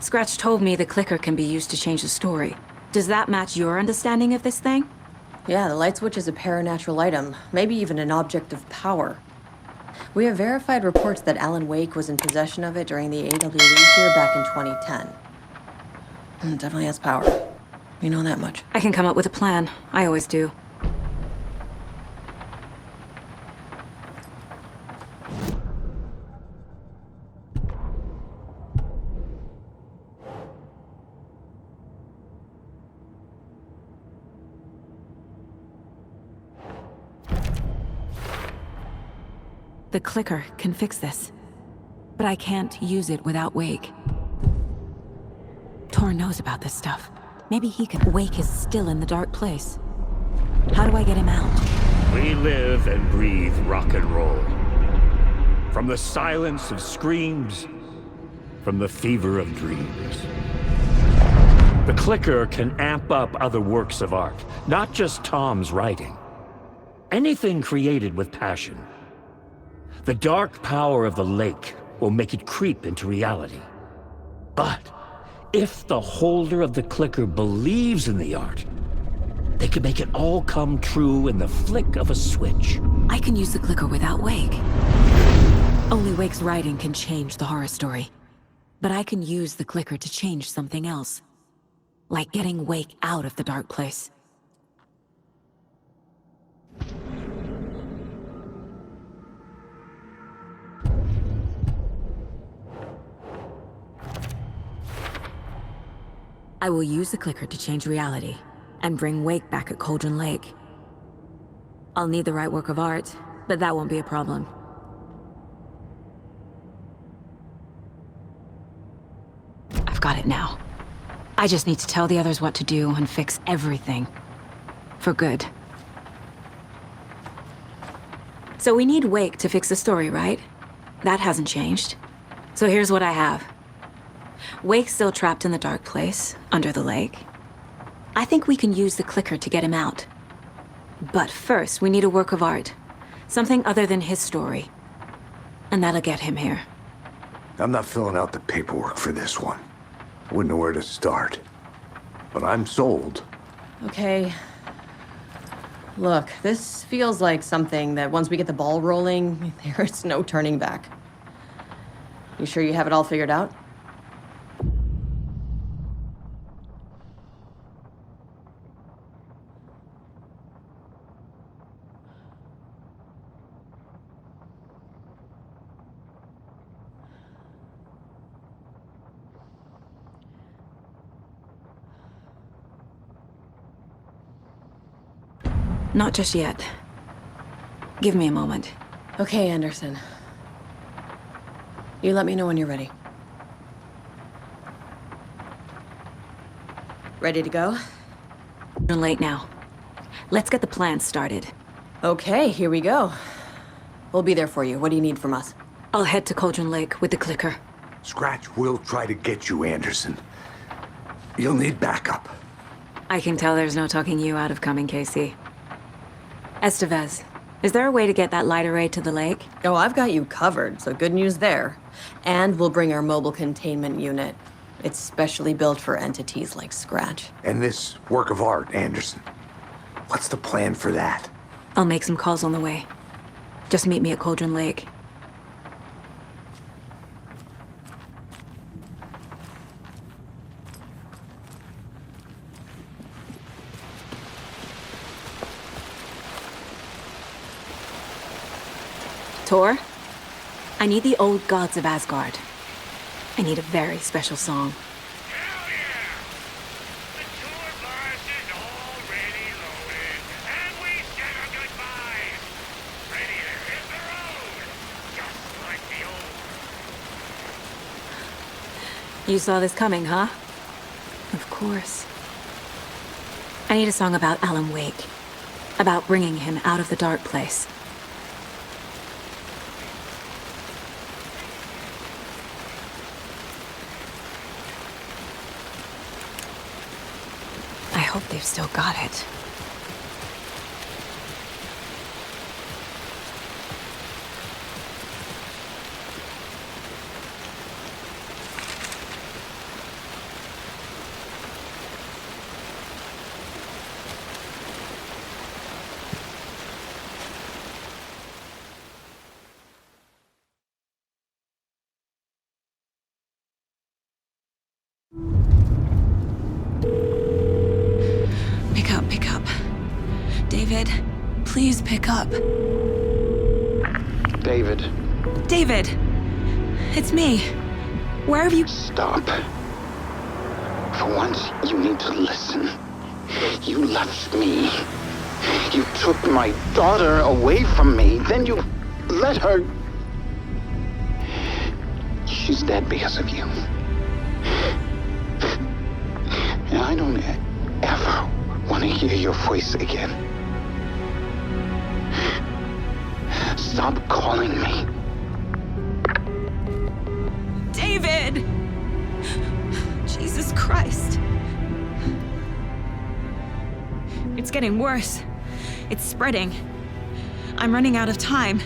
Scratch told me the clicker can be used to change the story. Does that match your understanding of this thing? Yeah, the light switch is a paranatural item, maybe even an object of power. We have verified reports that Alan Wake was in possession of it during the AWE here back in 2010. It definitely has power. We know that much. I can come up with a plan. I always do. The clicker can fix this. But I can't use it without Wake. Tor knows about this stuff. Maybe he can... Wake is still in the dark place. How do I get him out? We live and breathe rock and roll. From the silence of screams, from the fever of dreams. The clicker can amp up other works of art, not just Tom's writing. Anything created with passion. The dark power of the lake will make it creep into reality. But if the holder of the clicker believes in the art, they can make it all come true in the flick of a switch. I can use the clicker without Wake. Only Wake's writing can change the horror story. But I can use the clicker to change something else. Like getting Wake out of the dark place. I will use the clicker to change reality, and bring Wake back at Cauldron Lake. I'll need the right work of art, but that won't be a problem. I've got it now. I just need to tell the others what to do and fix everything. For good. So we need Wake to fix the story, right? That hasn't changed. So here's what I have. Wake's still trapped in the dark place, under the lake. I think we can use the clicker to get him out. But first, we need a work of art. Something other than his story. And that'll get him here. I'm not filling out the paperwork for this one. Wouldn't know where to start. But I'm sold. Okay. Look, this feels like something that once we get the ball rolling, there is no turning back. You sure you have it all figured out? Not just yet. Give me a moment. Okay, Anderson. You let me know when you're ready. Ready to go? We're late now. Let's get the plan started. Okay, here we go. We'll be there for you. What do you need from us? I'll head to Cauldron Lake with the clicker. Scratch will try to get you, Anderson. You'll need backup. I can tell there's no talking you out of coming, Casey. Estevez, is there a way to get that light array to the lake? Oh, I've got you covered, so good news there. And we'll bring our mobile containment unit. It's specially built for entities like Scratch. And this work of art, Anderson. What's the plan for that? I'll make some calls on the way. Just meet me at Cauldron Lake. Tor, I need the old gods of Asgard. I need a very special song. Hell yeah! The tour bus is already loaded, and we said our goodbyes. Ready to hit the road, just like the old. You saw this coming, huh? Of course. I need a song about Alan Wake. About bringing him out of the dark place. I hope they've still got it. David, please pick up. David, David! It's me. Where have you... stop. For once, you need to listen. You left me. You took my daughter away from me, then you let her... She's dead because of you. And I don't ever want to hear your voice again. Stop calling me. David! Jesus Christ. It's getting worse. It's spreading. I'm running out of time.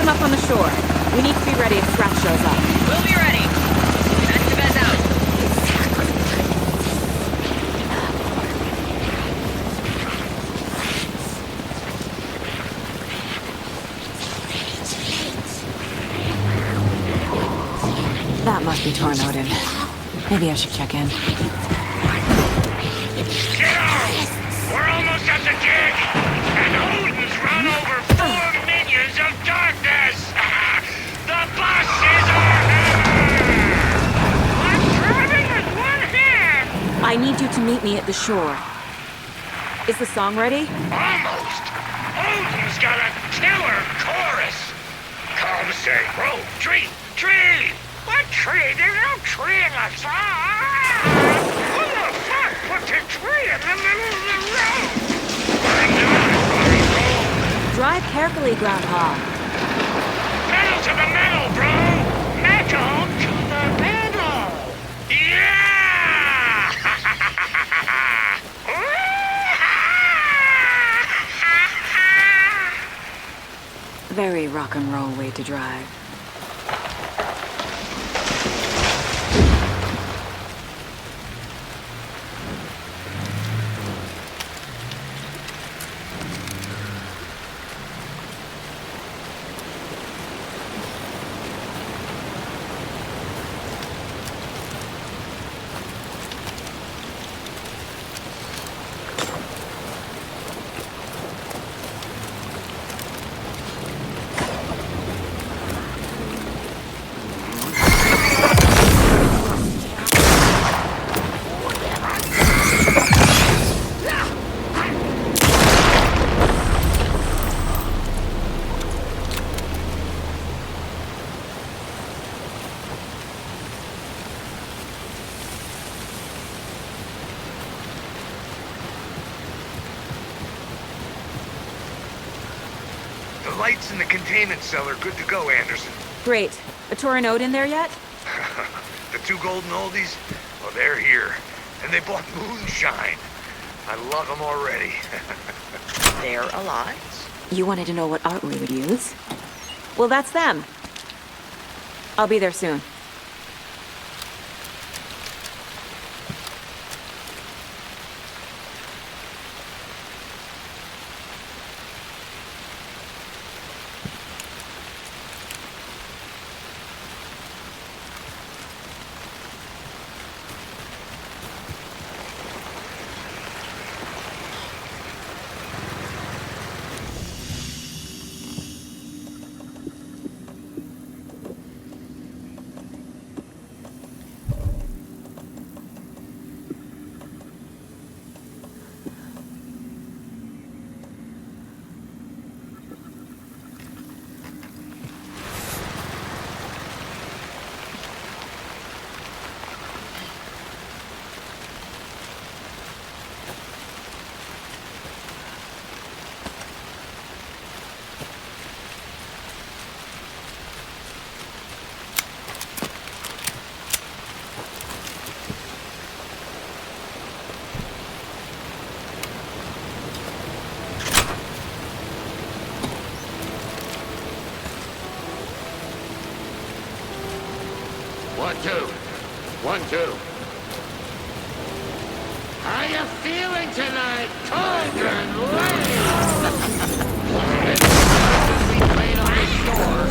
Up on the shore. We need to be ready if Scratch shows up. We'll be ready. That's the best out. That must be Tornodin. Maybe I should check in. Get out! We're almost at the gig! And Odin's run over 4 minions of darkness! The boss is our hammer! I'm driving with one hand! I need you to meet me at the shore. Is the song ready? Almost! Odin's got a killer chorus! Come say, road, tree, tree! What tree? There's no tree in the song! Who the fuck put the tree in the middle of the road? Bring down, rock and roll! Drive carefully, Grandpa. Metal to the metal, bro! Metal to the metal! Yeah! Very rock and roll way to drive. The lights in the containment cell are good to go, Anderson. Great. A Tornodin in there yet? The 2 golden oldies, well, they're here. And they bought moonshine. I love them already. They're alive. You wanted to know what art we would use? Well, that's them. I'll be there soon. 1-2. 1-2. How you feeling tonight, Cauldron Lane? We played on the shore.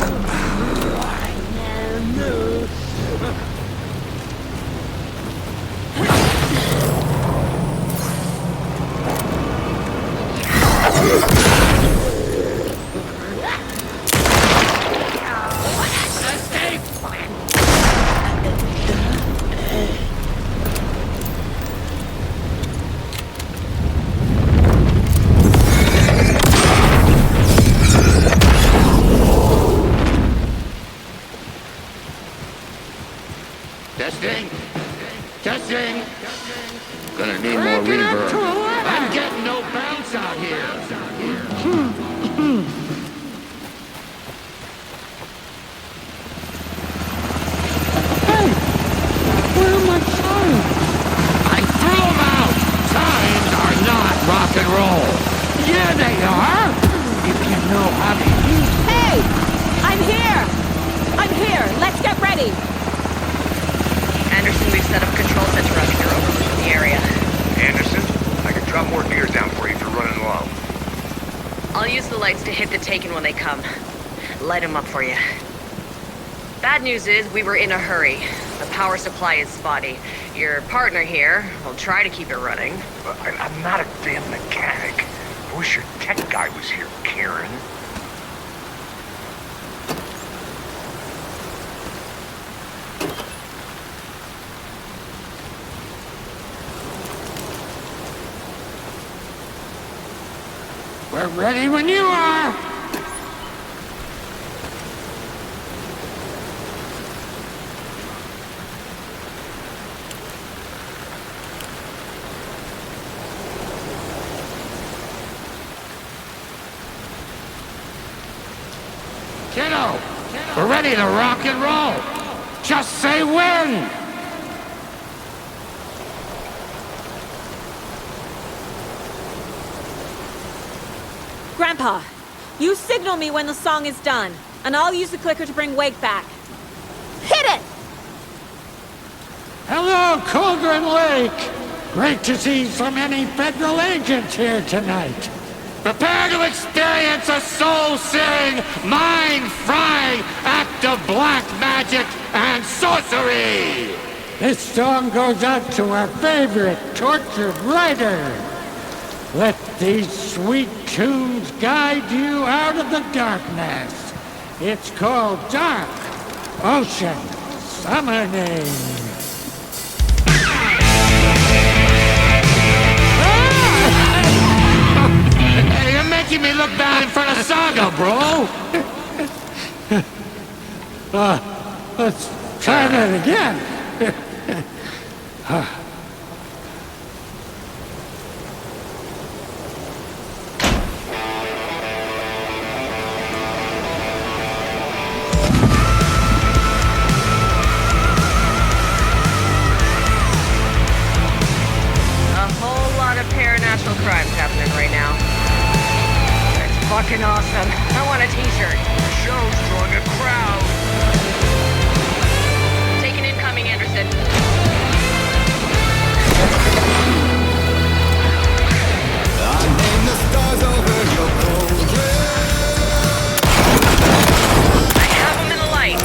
Testing. Testing. Gonna need more reverb. I'm getting no bounce out here. Hey, where are my signs? I threw them out. Signs are not rock and roll. Yeah, they are. If you know how to use them. Hey! I'm here! I'm here! Let's get ready! Anderson, we've set up a control center under your overlooking the area. Anderson, I can drop more gears down for you if you're running low. I'll use the lights to hit the Taken when they come. Light them up for you. Bad news is, we were in a hurry. The power supply is spotty. Your partner here will try to keep it running. But I'm not a damn mechanic. I wish your tech guy was here, Karen. We're ready when you are! Kiddo, we're ready to rock and roll. Just say when! Grandpa, you signal me when the song is done, and I'll use the clicker to bring Wake back. Hit it! Hello, Cauldron Lake! Great to see so many federal agents here tonight. Prepare to experience a soul-searing, mind-frying act of black magic and sorcery! This song goes out to our favorite tortured writer. Let these sweet tunes guide you out of the darkness. It's called Dark Ocean Summoning. Hey, you're making me look bad in front of Saga, bro. Let's try that again. Crimes happening right now. That's fucking awesome. I want a t-shirt. The show's drawing a crowd. Taking incoming, Anderson. I name the stars over your I have them in the light.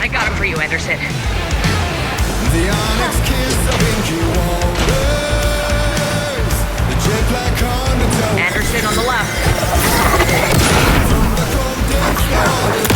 I got them for you, Anderson. The onyx kiss of inky waters. The jet black undertow. Anderson on the left. From the cold depths Coming.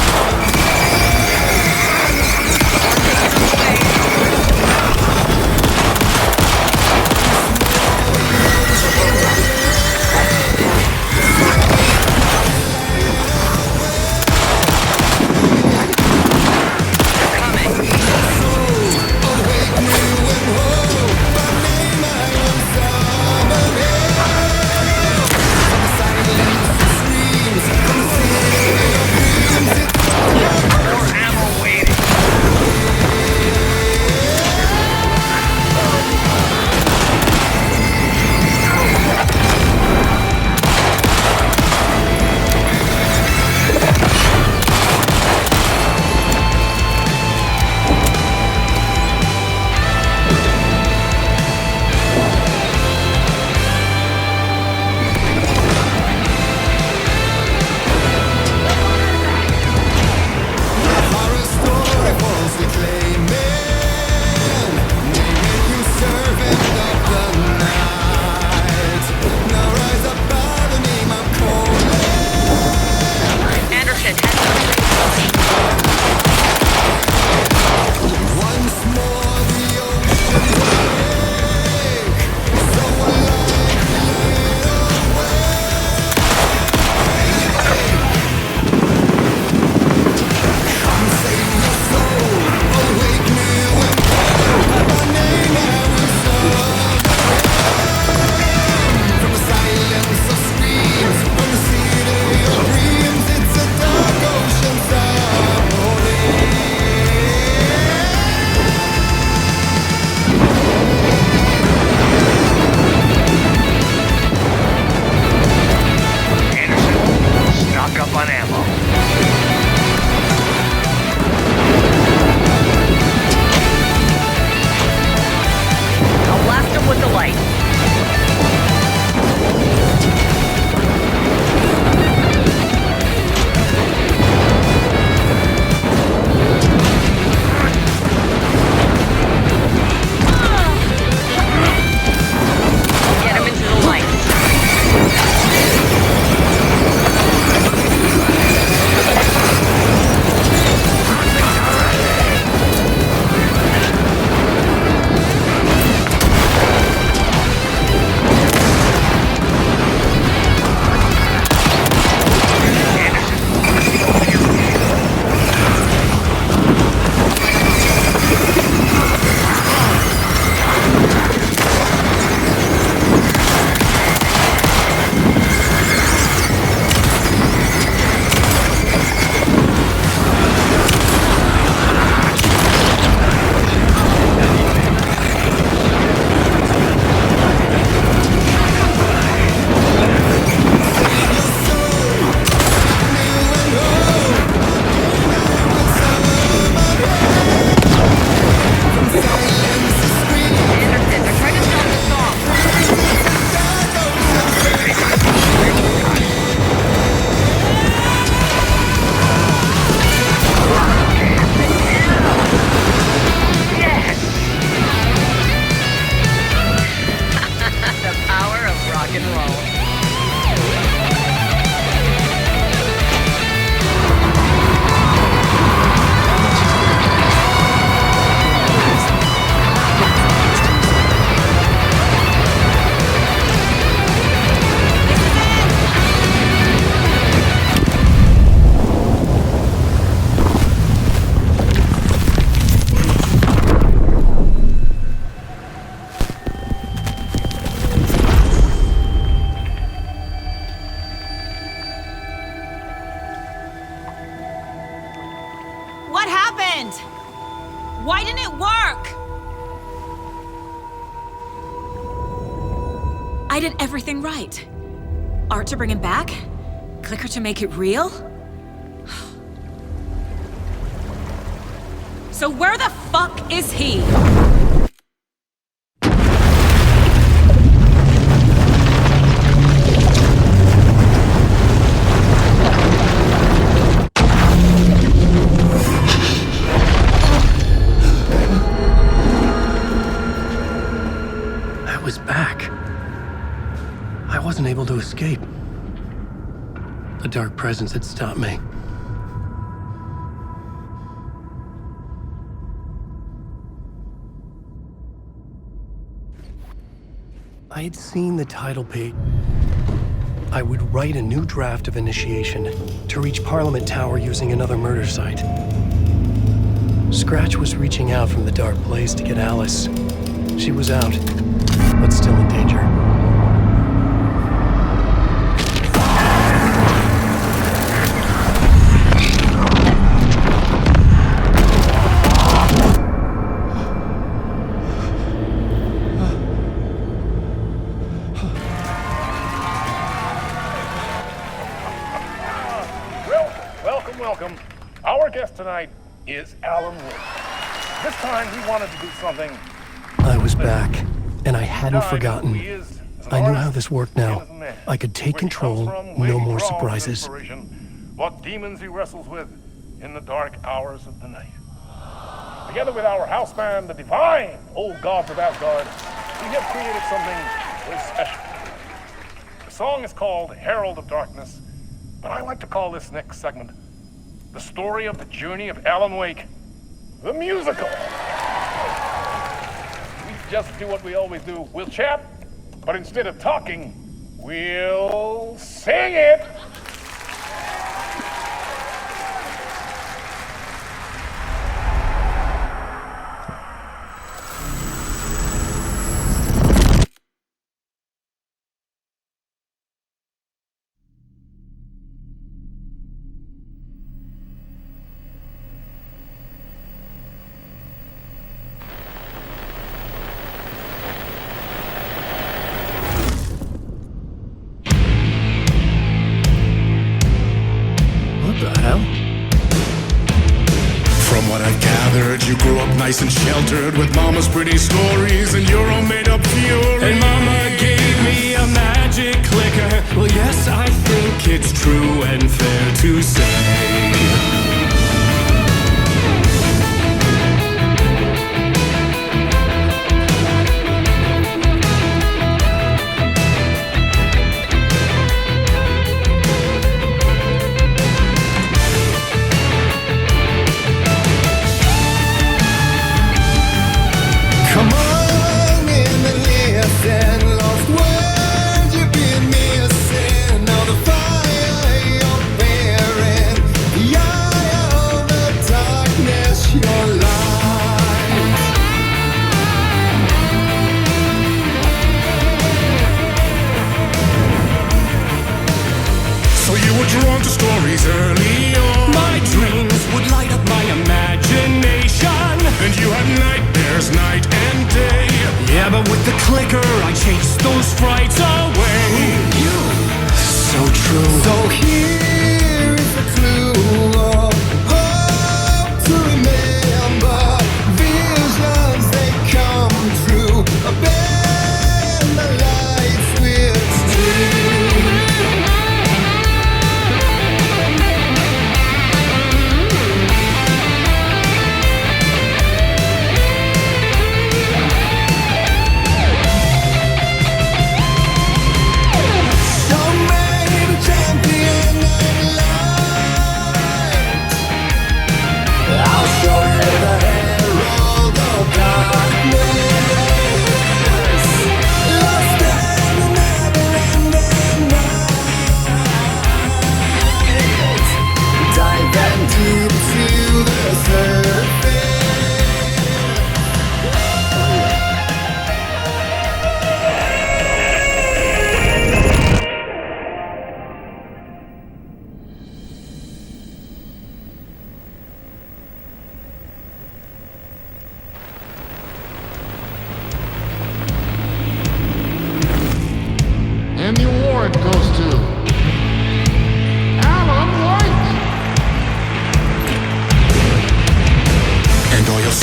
awake new and What happened? Why didn't it work? I did everything right. Art to bring him back? Clicker to make it real? So where the fuck is he? I was back. I wasn't able to escape. The dark presence had stopped me. I had seen the title page. I would write a new draft of initiation to reach Parliament Tower using another murder site. Scratch was reaching out from the dark place to get Alice. She was out, but still in danger. Welcome. Our guest tonight is Alan Wake. This time he wanted to do something. I was back, and I hadn't forgotten. I knew how this worked now. I could take control, no more surprises. What demons he wrestles with in the dark hours of the night. Together with our house band, the divine old gods of Asgard, we have created something very special. The song is called Herald of Darkness, but I like to call this next segment the story of the journey of Alan Wake, the musical. We just do what we always do. We'll chat, but instead of talking, we'll sing it. From what I've gathered, you grew up nice and sheltered with mama's pretty stories and your own made-up fury. And mama gave me a magic clicker. Well, yes, I think it's true and fair to say. Come on in and listen, lost words you've been missing. Now the fire you're bearing,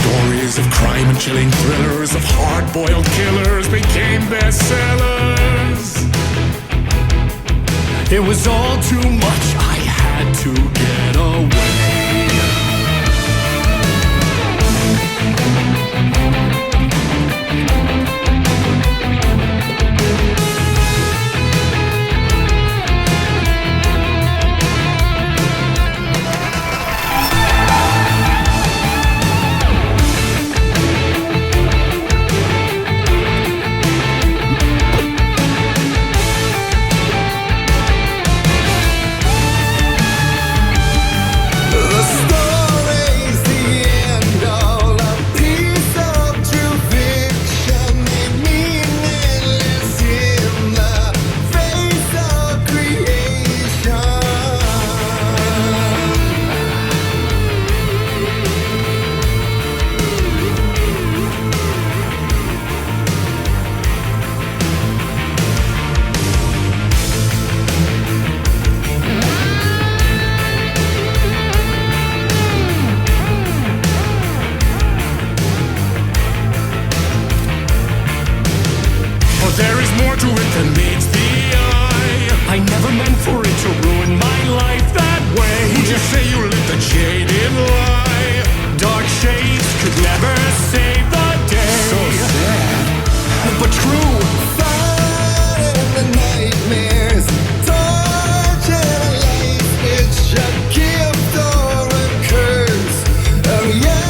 Stories of crime and chilling thrillers of hard-boiled killers became bestsellers. It was all too much, I had to get away. There is more to it than meets the eye. I never meant for it to ruin my life that way. Would you say you lit the jaded lie? Dark shades could never save the day. So sad, but true. Fire in the nightmares, torture life. It's a gift or a curse. Oh yeah.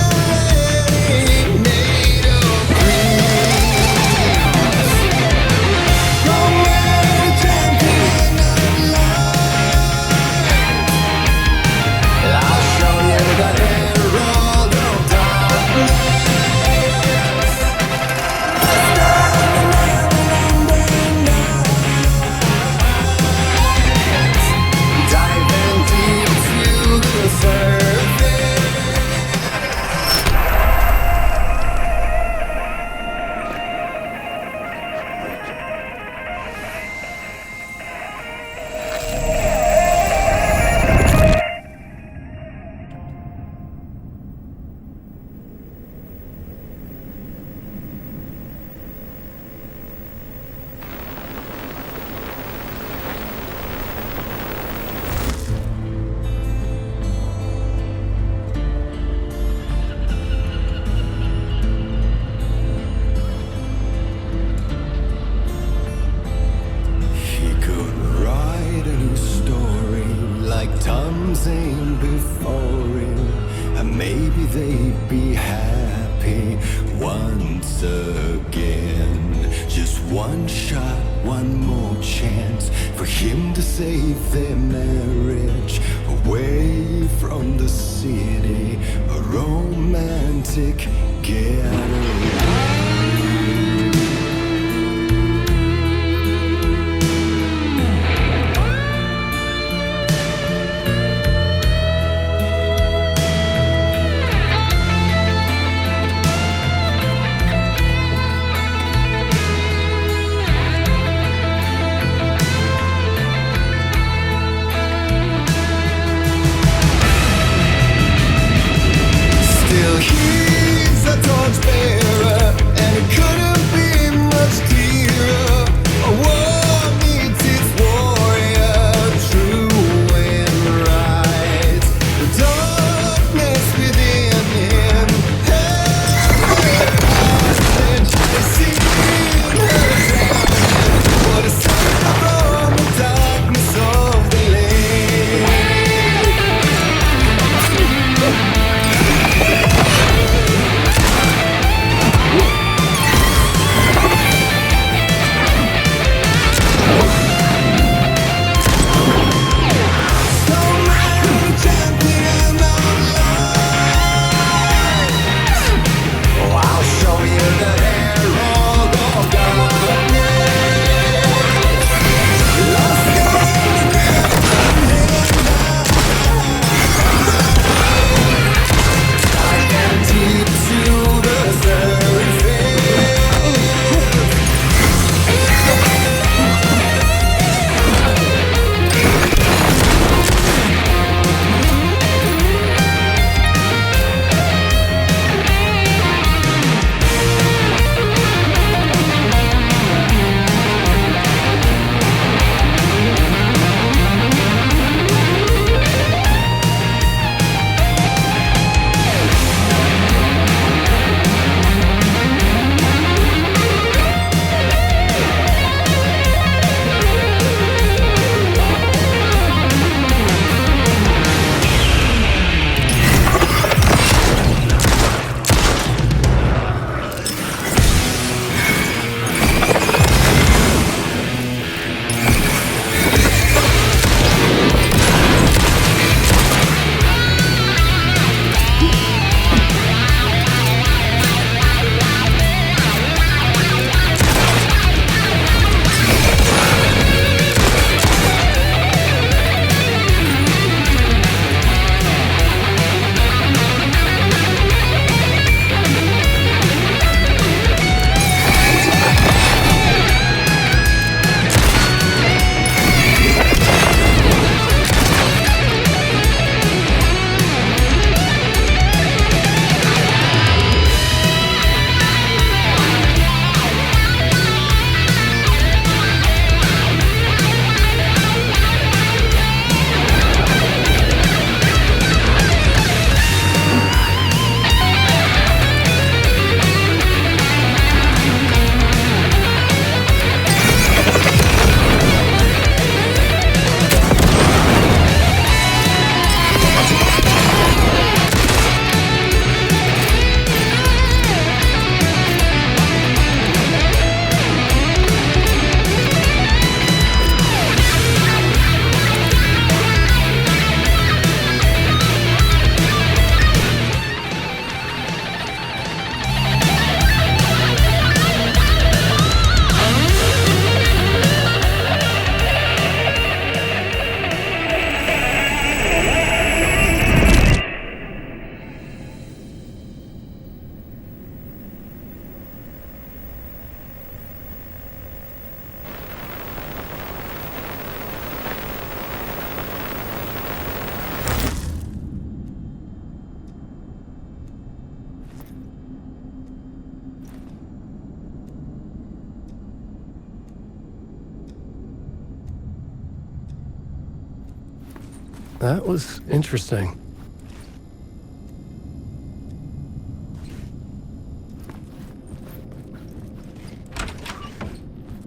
Before him, and maybe they'd be happy once again. Just one shot, one more chance for him to save their marriage away from the city, a romantic getaway. He's a torchbearer. That was interesting.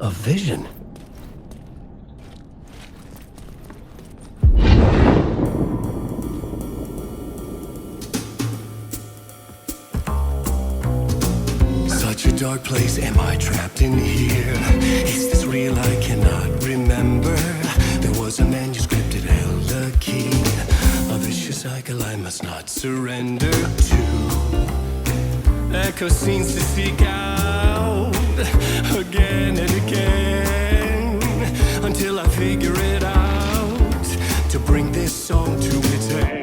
A vision. Such a dark place, am I trapped in here? Is this real? I cannot remember. There was a manuscript, it held a key. A vicious cycle I must not surrender to. Echo scenes to seek out again and again until I figure it out to bring this song to its end.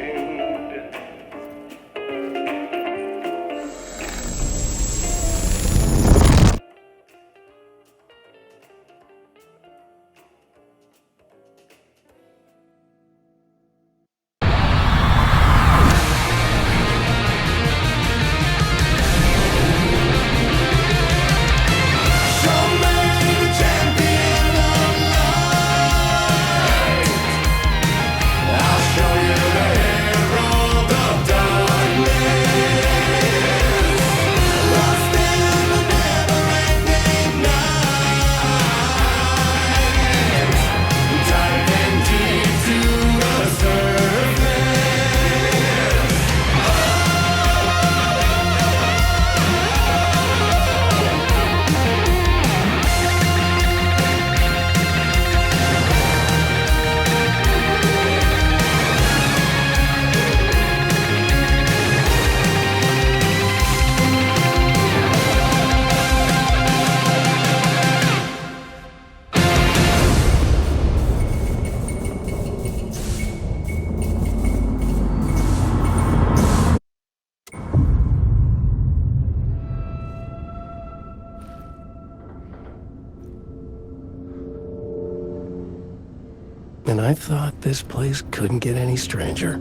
And I thought this place couldn't get any stranger.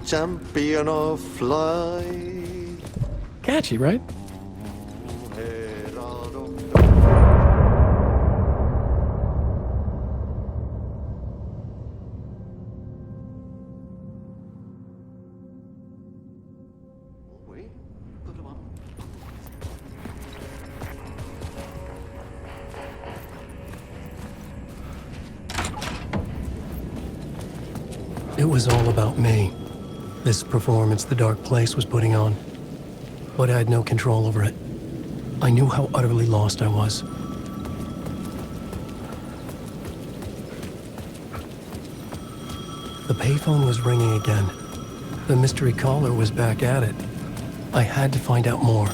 Champion of flight. Catchy, right? It was all about me. This performance the dark place was putting on. But I had no control over it. I knew how utterly lost I was. The payphone was ringing again. The mystery caller was back at it. I had to find out more.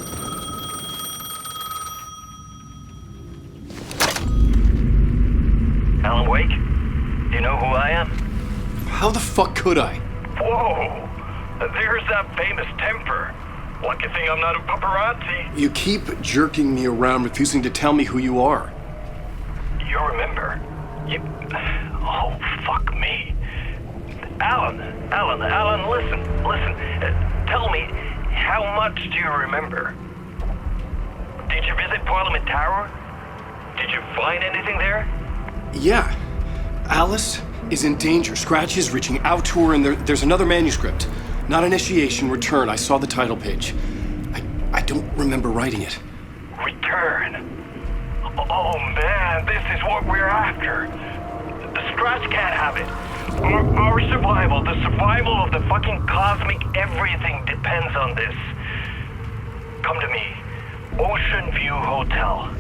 Alan Wake? Do you know who I am? How the fuck could I? Whoa! There's that famous temper. Lucky thing I'm not a paparazzi. You keep jerking me around, refusing to tell me who you are. You remember? Oh, fuck me. Alan, listen. Tell me, how much do you remember? Did you visit Parliament Tower? Did you find anything there? Yeah. Alice is in danger. Scratch is reaching out to her, and there's another manuscript. Not initiation, return. I saw the title page. I don't remember writing it. Return? Oh man, this is what we're after. The Scratch can't have it. Our survival, the survival of the fucking cosmic everything depends on this. Come to me. Ocean View Hotel.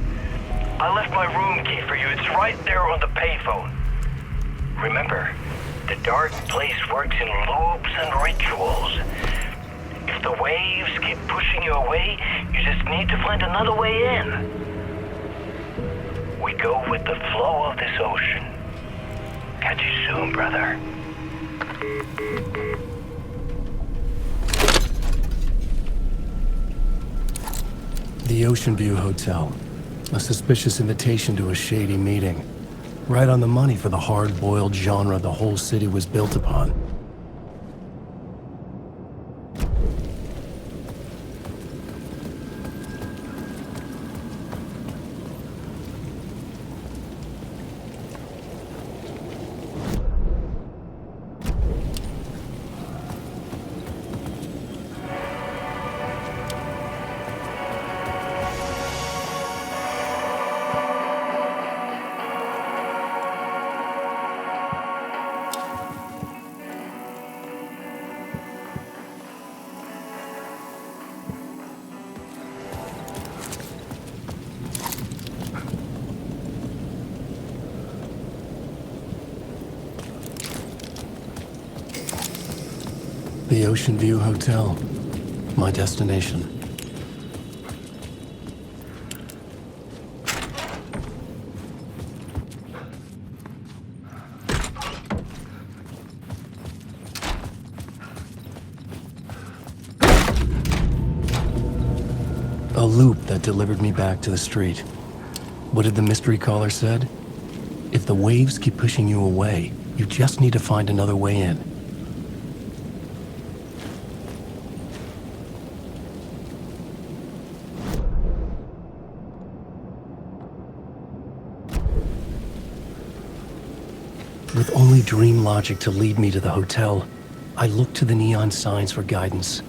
I left my room key for you. It's right there on the payphone. Remember, the dark place works in loops and rituals. If the waves keep pushing you away, you just need to find another way in. We go with the flow of this ocean. Catch you soon, brother. The Ocean View Hotel. A suspicious invitation to a shady meeting. Right on the money for the hard-boiled genre the whole city was built upon. The Ocean View Hotel. My destination. A loop that delivered me back to the street. What did the mystery caller said? If the waves keep pushing you away, you just need to find another way in. With only dream logic to lead me to the hotel, I looked to the neon signs for guidance.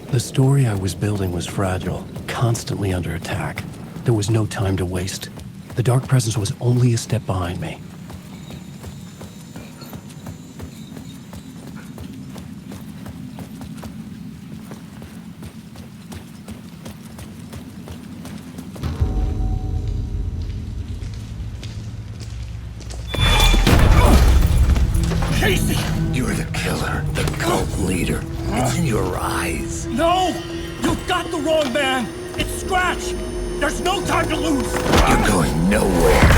The story I was building was fragile, constantly under attack. There was no time to waste. The dark presence was only a step behind me. Casey! You're the killer, the cult leader. It's in your eyes. No! You got the wrong man! It's Scratch! There's no time to lose! You're going nowhere.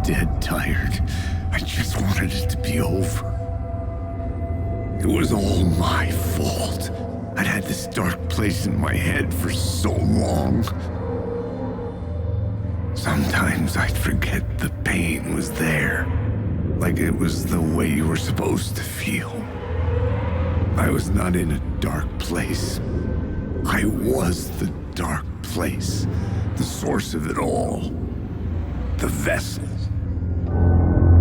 Dead tired. I just wanted it to be over. It was all my fault. I'd had this dark place in my head for so long. Sometimes I'd forget the pain was there. Like it was the way you were supposed to feel. I was not in a dark place. I was the dark place. The source of it all. The vessel.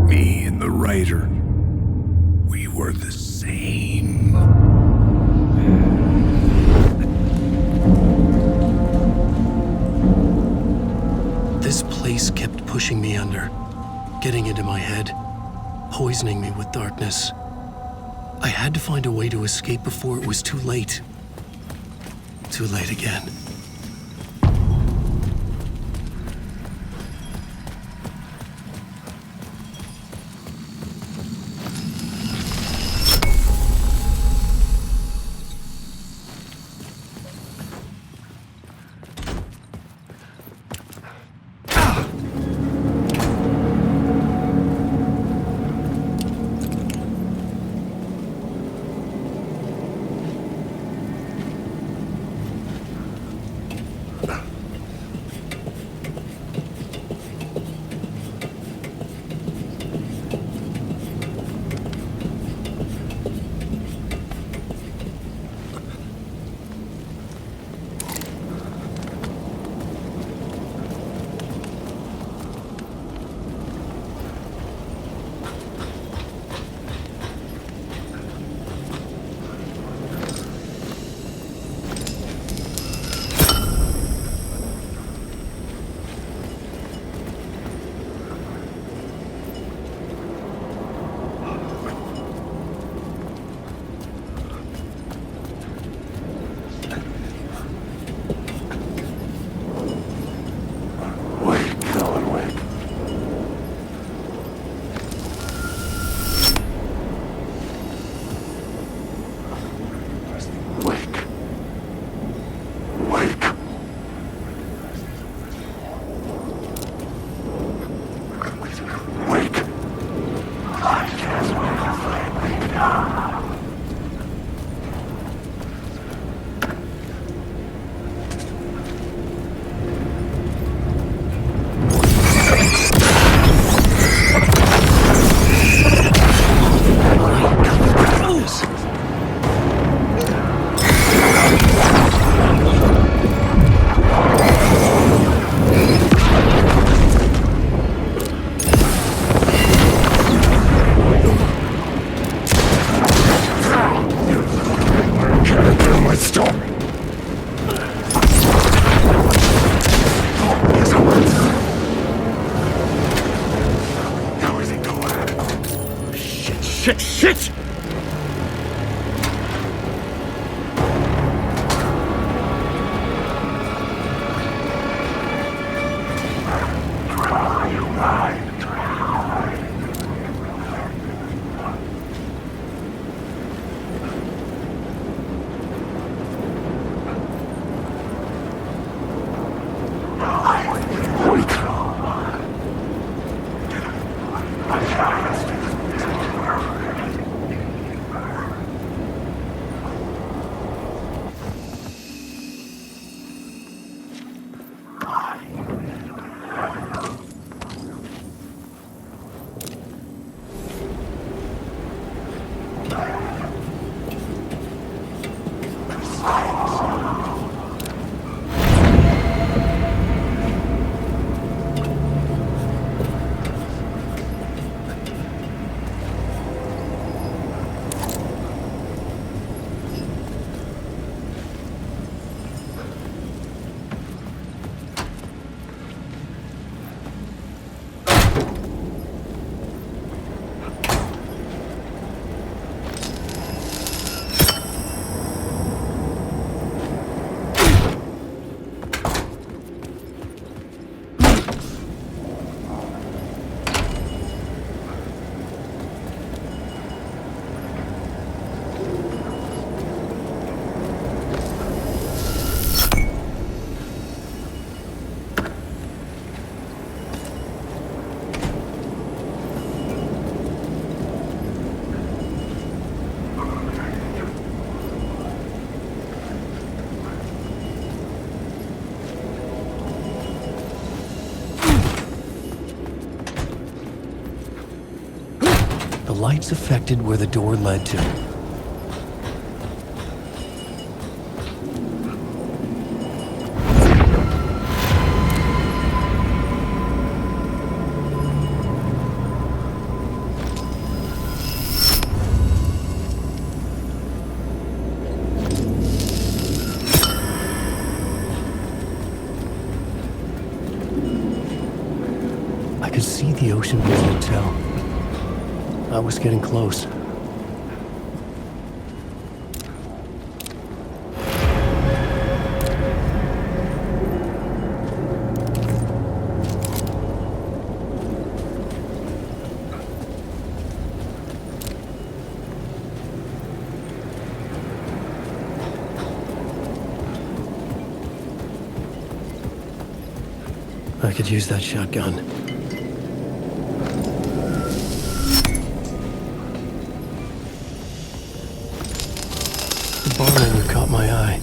Me and the writer, we were the same. This place kept pushing me under, getting into my head, poisoning me with darkness. I had to find a way to escape before it was too late. Too late again. Shit! The lights affected where the door led to. I could see the Ocean View Hotel. I was getting close. I could use that shotgun. The barn caught my eye.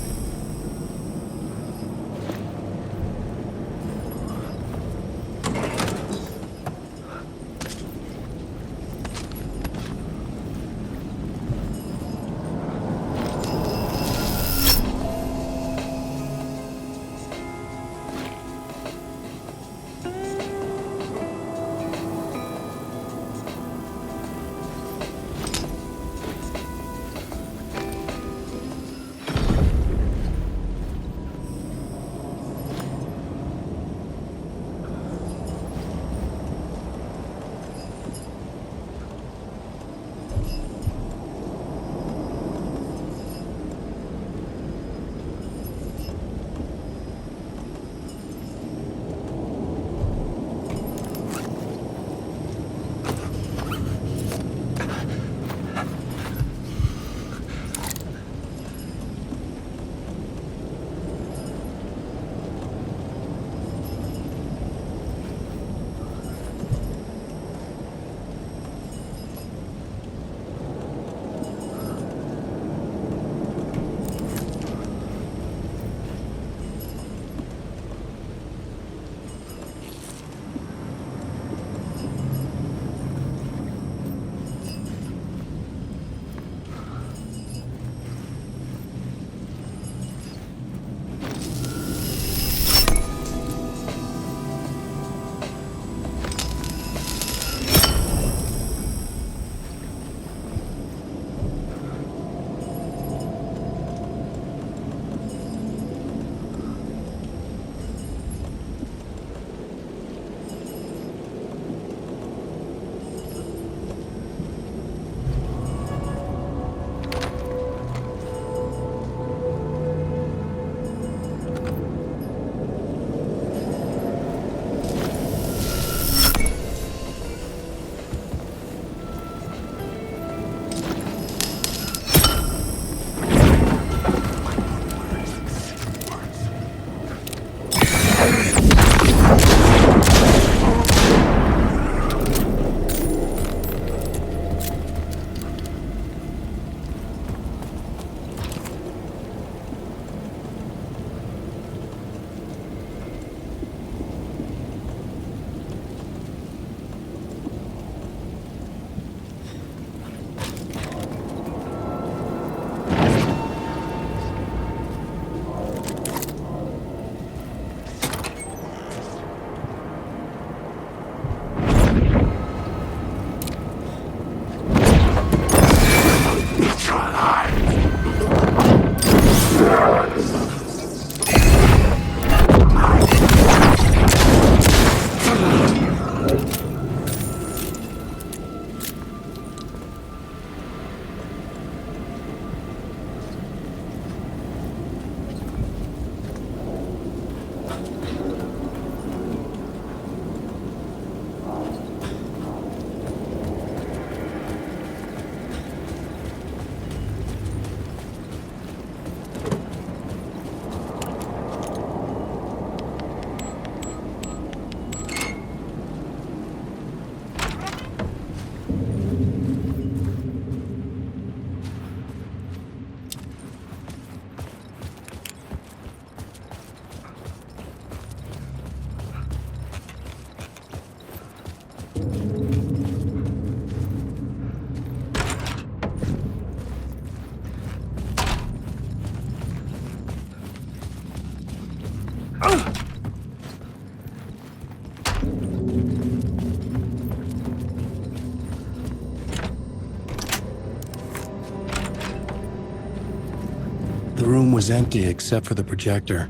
room was empty except for the projector.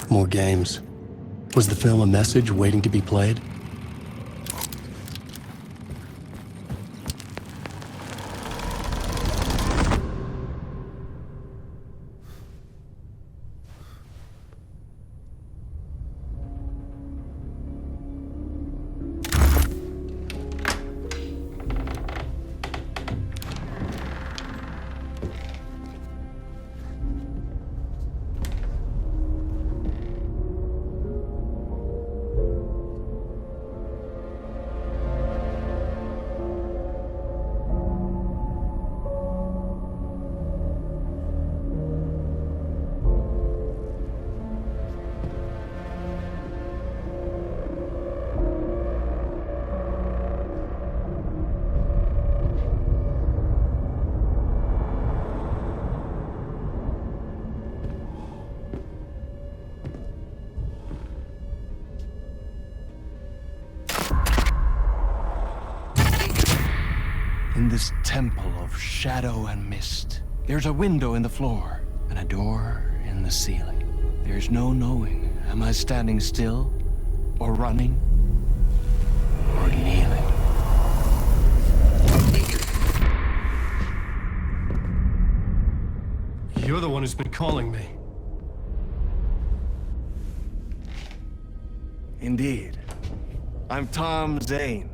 More games. Was the film a message waiting to be played? In this temple of shadow and mist, there's a window in the floor and a door in the ceiling. There's no knowing, am I standing still, or running, or kneeling? You're the one who's been calling me. Indeed. I'm Tom Zane.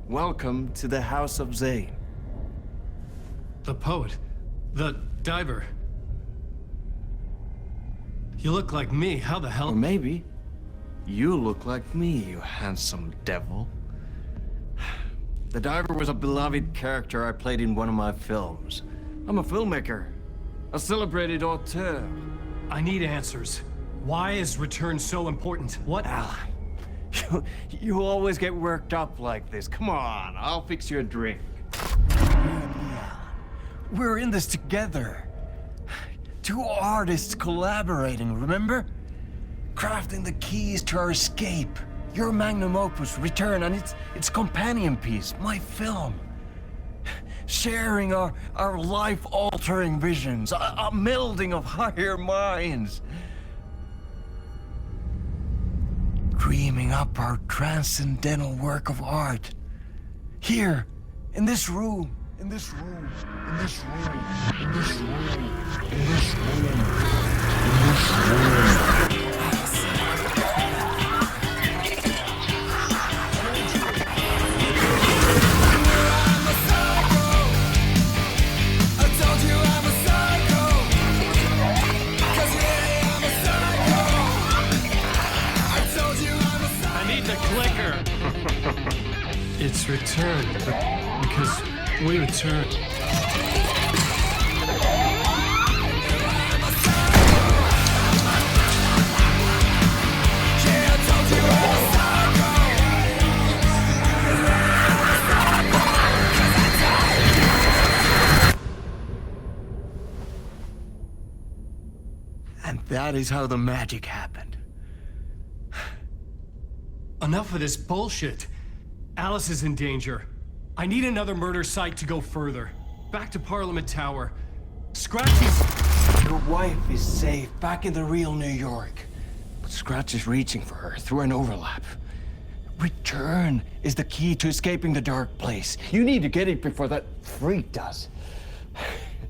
Welcome to the House of Zane. The poet. The diver. You look like me. How the hell? Or maybe you look like me, you handsome devil. The diver was a beloved character I played in one of my films. I'm a filmmaker, a celebrated auteur. I need answers. Why is return so important? What? Alan, you always get worked up like this. Come on, I'll fix you a drink. We're in this together. Two artists collaborating, remember? Crafting the keys to our escape. Your magnum opus, Return, and its companion piece, my film. Sharing our life-altering visions, a melding of higher minds. Dreaming up our transcendental work of art. Here, in this room, in this room, in this room, in this room, in this room, in this room. It's return, because we return. And that is how the magic happened. Enough of this bullshit. Alice is in danger. I need another murder site to go further. Back to Parliament Tower. Scratchy's... Your wife is safe, back in the real New York. But Scratch is reaching for her through an overlap. Return is the key to escaping the dark place. You need to get it before that freak does.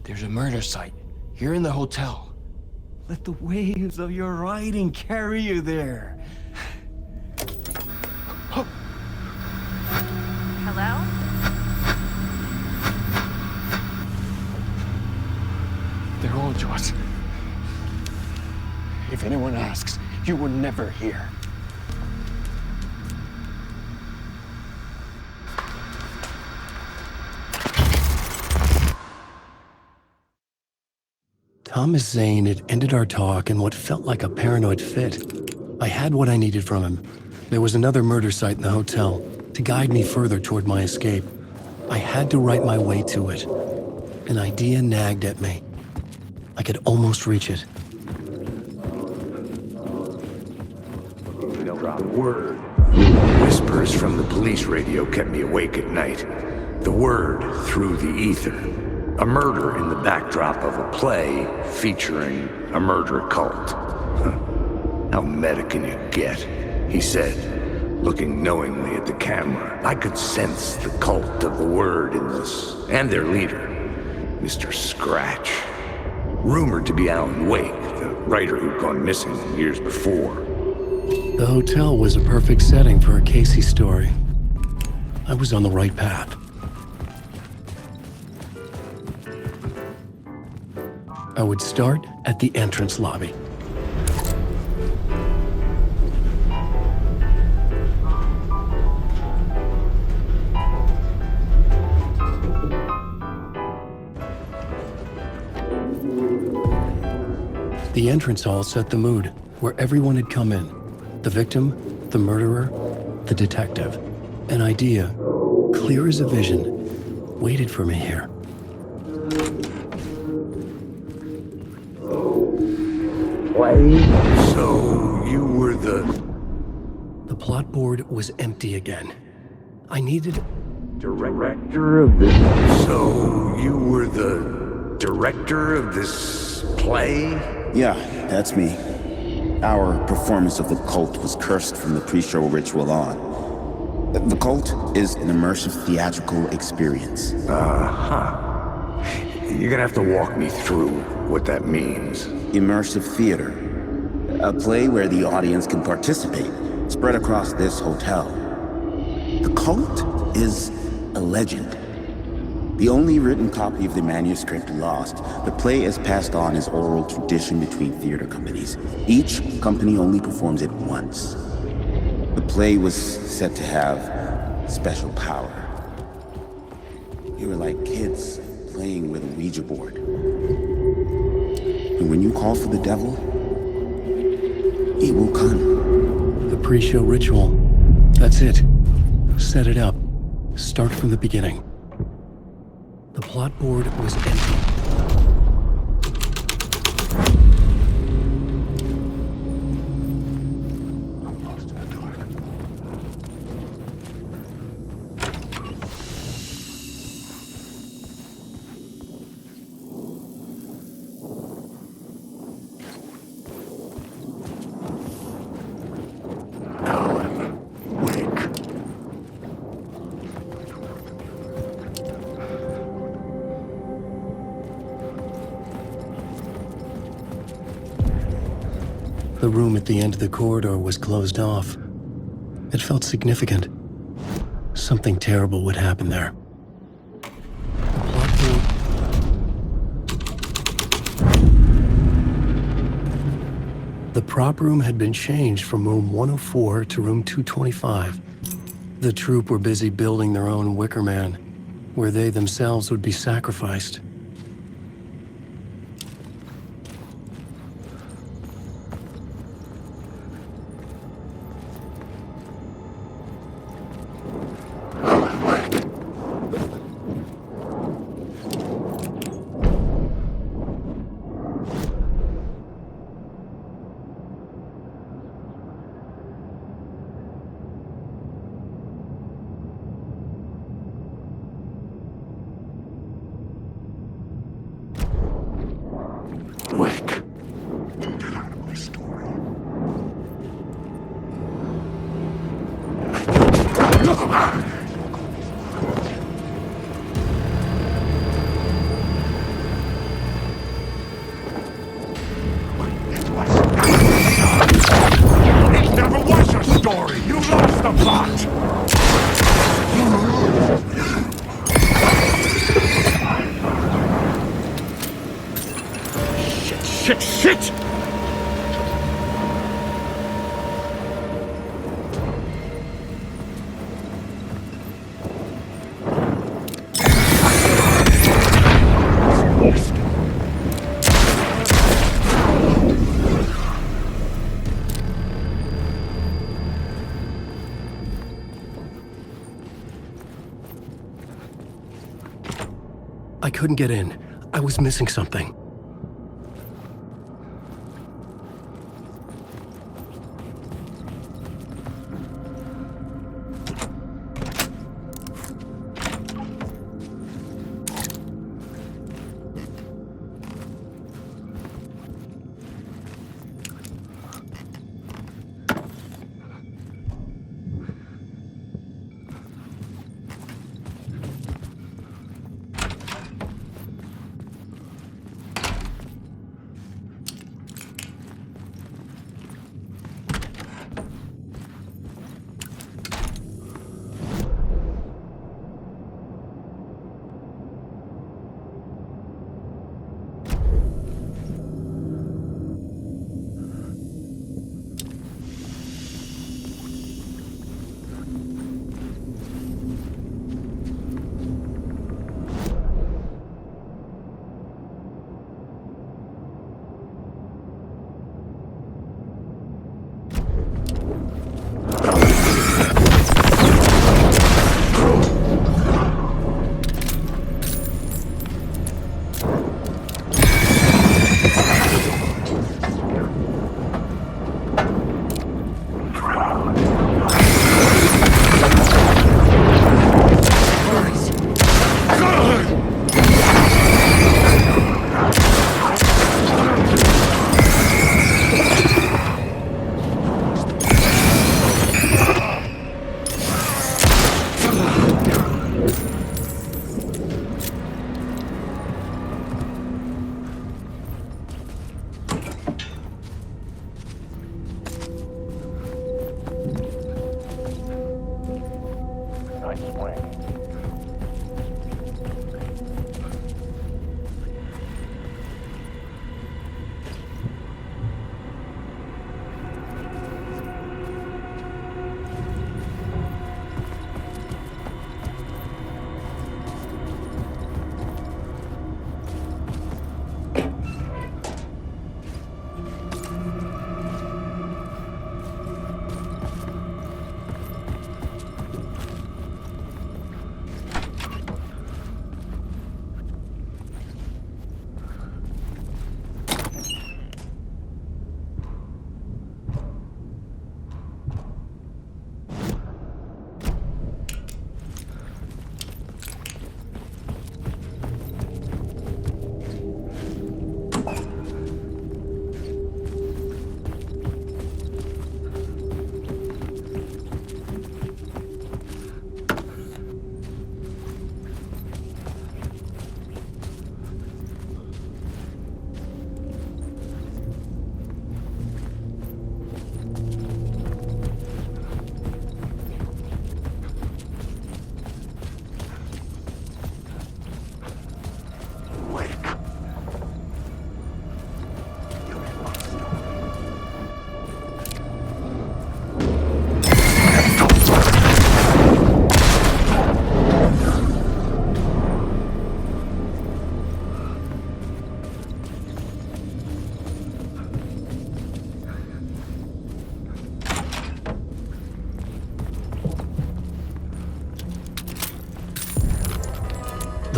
There's a murder site here in the hotel. Let the waves of your writing carry you there. Hello? They're all yours. If anyone asks, you were never here. Thomas Zane had ended our talk in what felt like a paranoid fit. I had what I needed from him. There was another murder site in the hotel to guide me further toward my escape. I had to write my way to it. An idea nagged at me. I could almost reach it. Word. Whispers from the police radio kept me awake at night. The word through the ether. A murder in the backdrop of a play featuring a murder cult. How meta can you get? He said, looking knowingly at the camera. I could sense the cult of the word in this, and their leader, Mr. Scratch. Rumored to be Alan Wake, the writer who'd gone missing years before. The hotel was a perfect setting for a Casey story. I was on the right path. I would start at the entrance lobby. The entrance hall set the mood, where everyone had come in. The victim, the murderer, the detective. An idea, clear as a vision, waited for me here. So, you were the... The plot board was empty again. I needed... Director of this... So, you were the director of this play? Yeah, that's me. Our performance of the cult was cursed from the pre-show ritual on. The cult is an immersive theatrical experience. You're gonna have to walk me through what that means. Immersive theater. A play where the audience can participate, spread across this hotel. The cult is a legend. The only written copy of the manuscript lost, the play is passed on as oral tradition between theater companies. Each company only performs it once. The play was said to have special power. You were like kids playing with a Ouija board. And when you call for the devil, he will come. The pre-show ritual. That's it. Set it up. Start from the beginning. The plot board was empty. The room at the end of the corridor was closed off. It felt significant. Something terrible would happen there. The prop room had been changed from room 104 to room 225. The troupe were busy building their own Wicker Man, where they themselves would be sacrificed. Shit! I couldn't get in. I was missing something.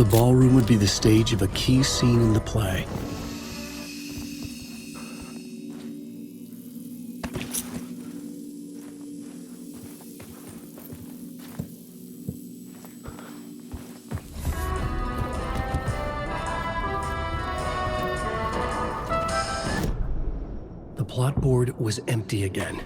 the ballroom would be the stage of a key scene in the play. The plot board was empty again.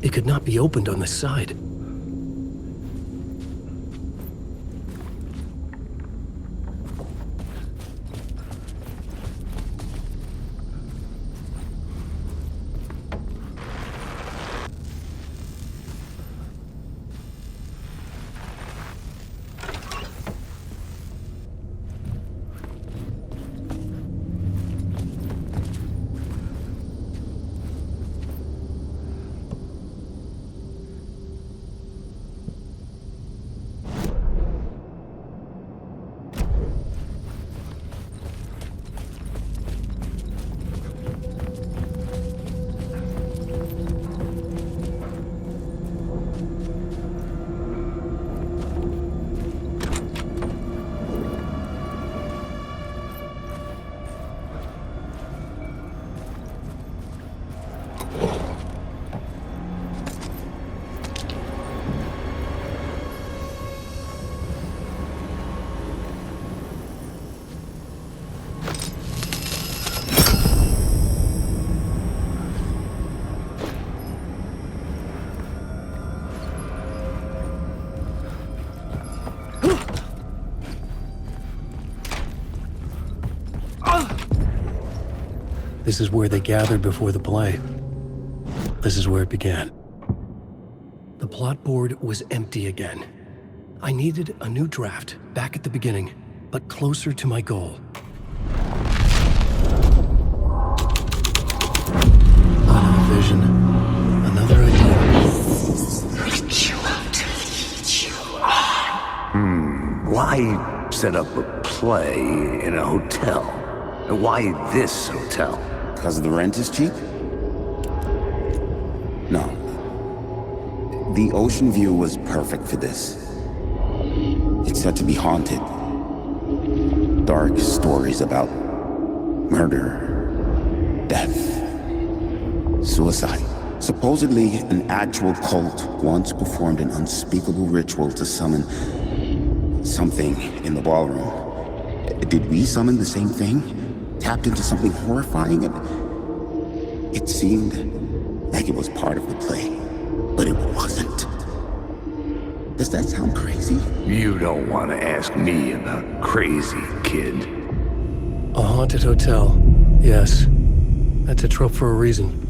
It could not be opened on the side. This is where they gathered before the play. This is where it began. The plot board was empty again. I needed a new draft, back at the beginning, but closer to my goal. Another vision, another idea. Ritual to lead you on. Why set up a play in a hotel? Why this hotel? Because the rent is cheap? No. The ocean view was perfect for this. It's said to be haunted. Dark stories about murder, death, suicide. Supposedly, an actual cult once performed an unspeakable ritual to summon something in the ballroom. Did we summon the same thing? Tapped into something horrifying, and it seemed like it was part of the play, but it wasn't. Does that sound crazy? You don't want to ask me about crazy, kid. A haunted hotel. Yes. That's a trope for a reason.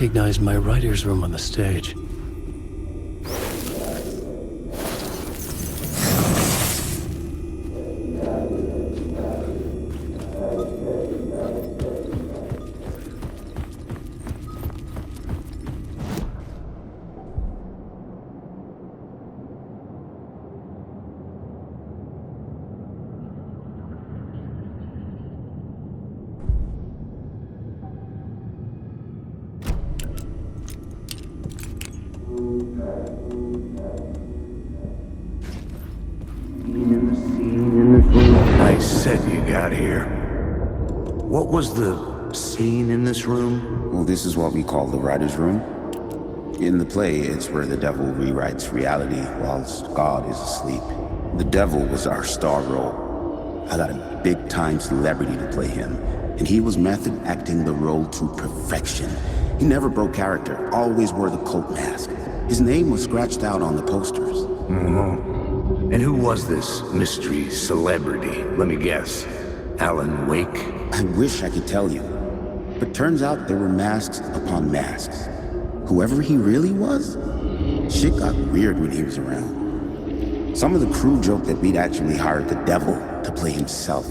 recognized my writer's room on the stage. I said you got here. What was the scene in this room? Well, this is what we call the writer's room. In the play, it's where the devil rewrites reality whilst God is asleep. The devil was our star role. I got a big-time celebrity to play him, and he was method acting the role to perfection. He never broke character, always wore the cult mask. His name was scratched out on the posters. And who was this mystery celebrity? Let me guess. Alan Wake? I wish I could tell you, but turns out there were masks upon masks. Whoever he really was, shit got weird when he was around. Some of the crew joked that we'd actually hired the devil to play himself.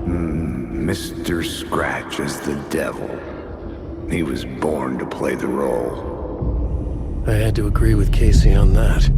Mr. Scratch as the devil. He was born to play the role. I had to agree with Casey on that.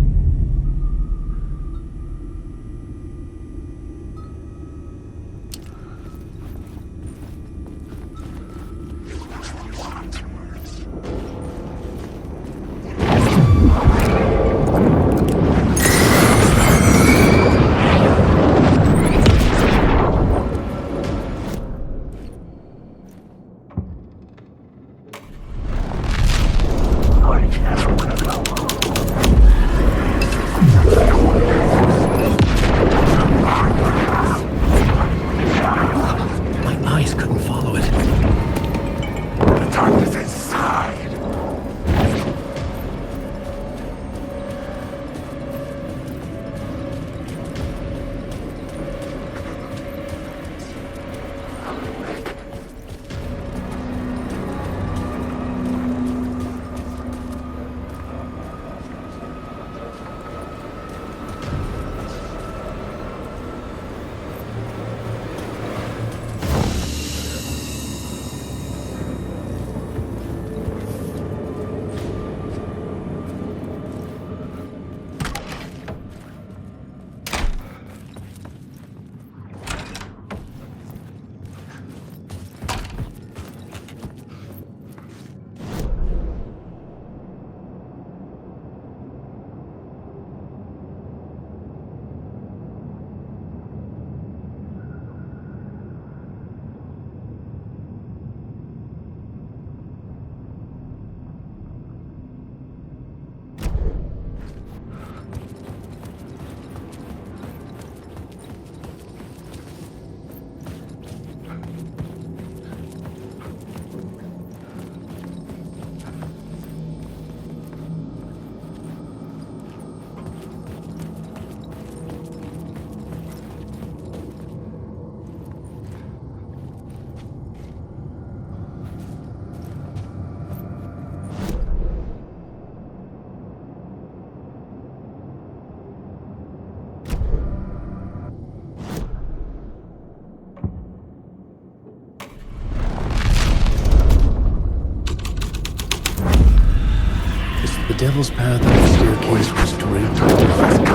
The devil's path up the staircase was straight to the left.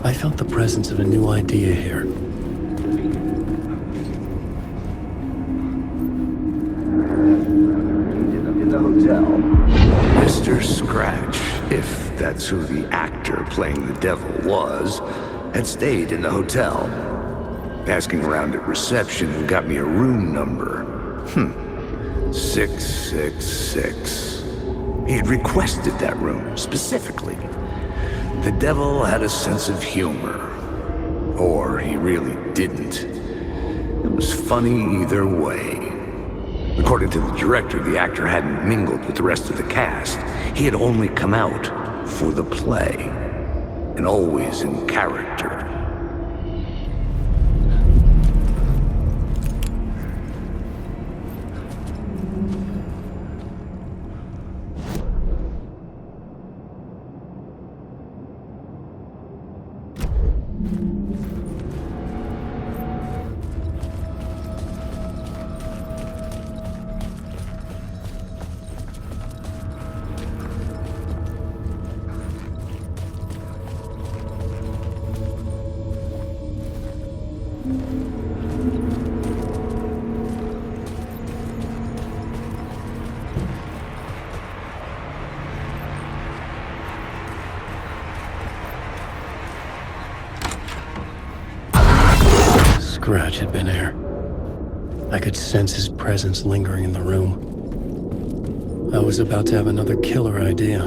I felt the presence of a new idea here. Mr. Scratch, if that's who the actor playing the devil was, had stayed in the hotel. Asking around at reception got me a room number. 666. He had requested that room, specifically. The devil had a sense of humor. Or he really didn't. was funny either way. According to the director, the actor hadn't mingled with the rest of the cast. He had only come out for the play, and always in character. Scratch had been here. I could sense his presence lingering in the room. I was about to have another killer idea.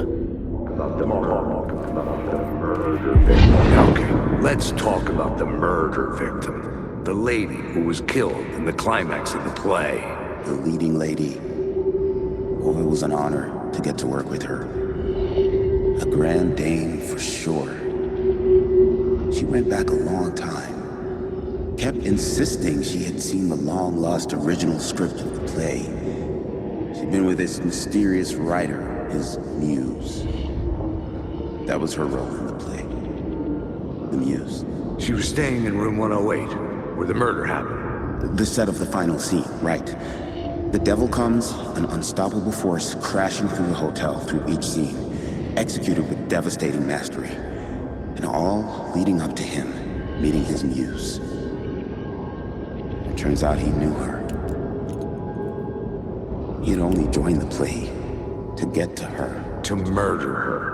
Okay, let's talk about the murder victim. The lady who was killed in the climax of the play. The leading lady. Oh, it was an honor to get to work with her. A grand dame for sure. She went back a long time. Kept insisting she had seen the long-lost original script of the play. She'd been with this mysterious writer, his muse. That was her role in the play. The muse. She was staying in room 108, where the murder happened. The set of the final scene, right. The devil comes, an unstoppable force crashing through the hotel through each scene, executed with devastating mastery. And all leading up to him meeting his muse. Turns out he knew her. He had only joined the play to get to her. To murder her.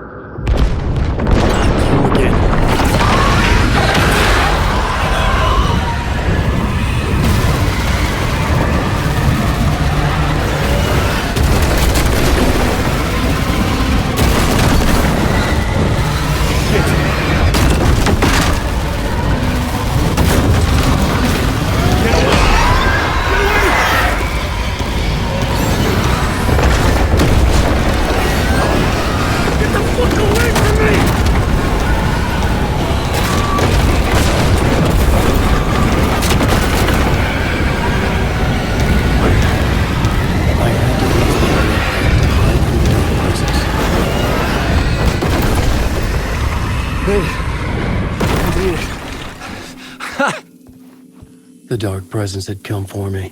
The dark presence had come for me,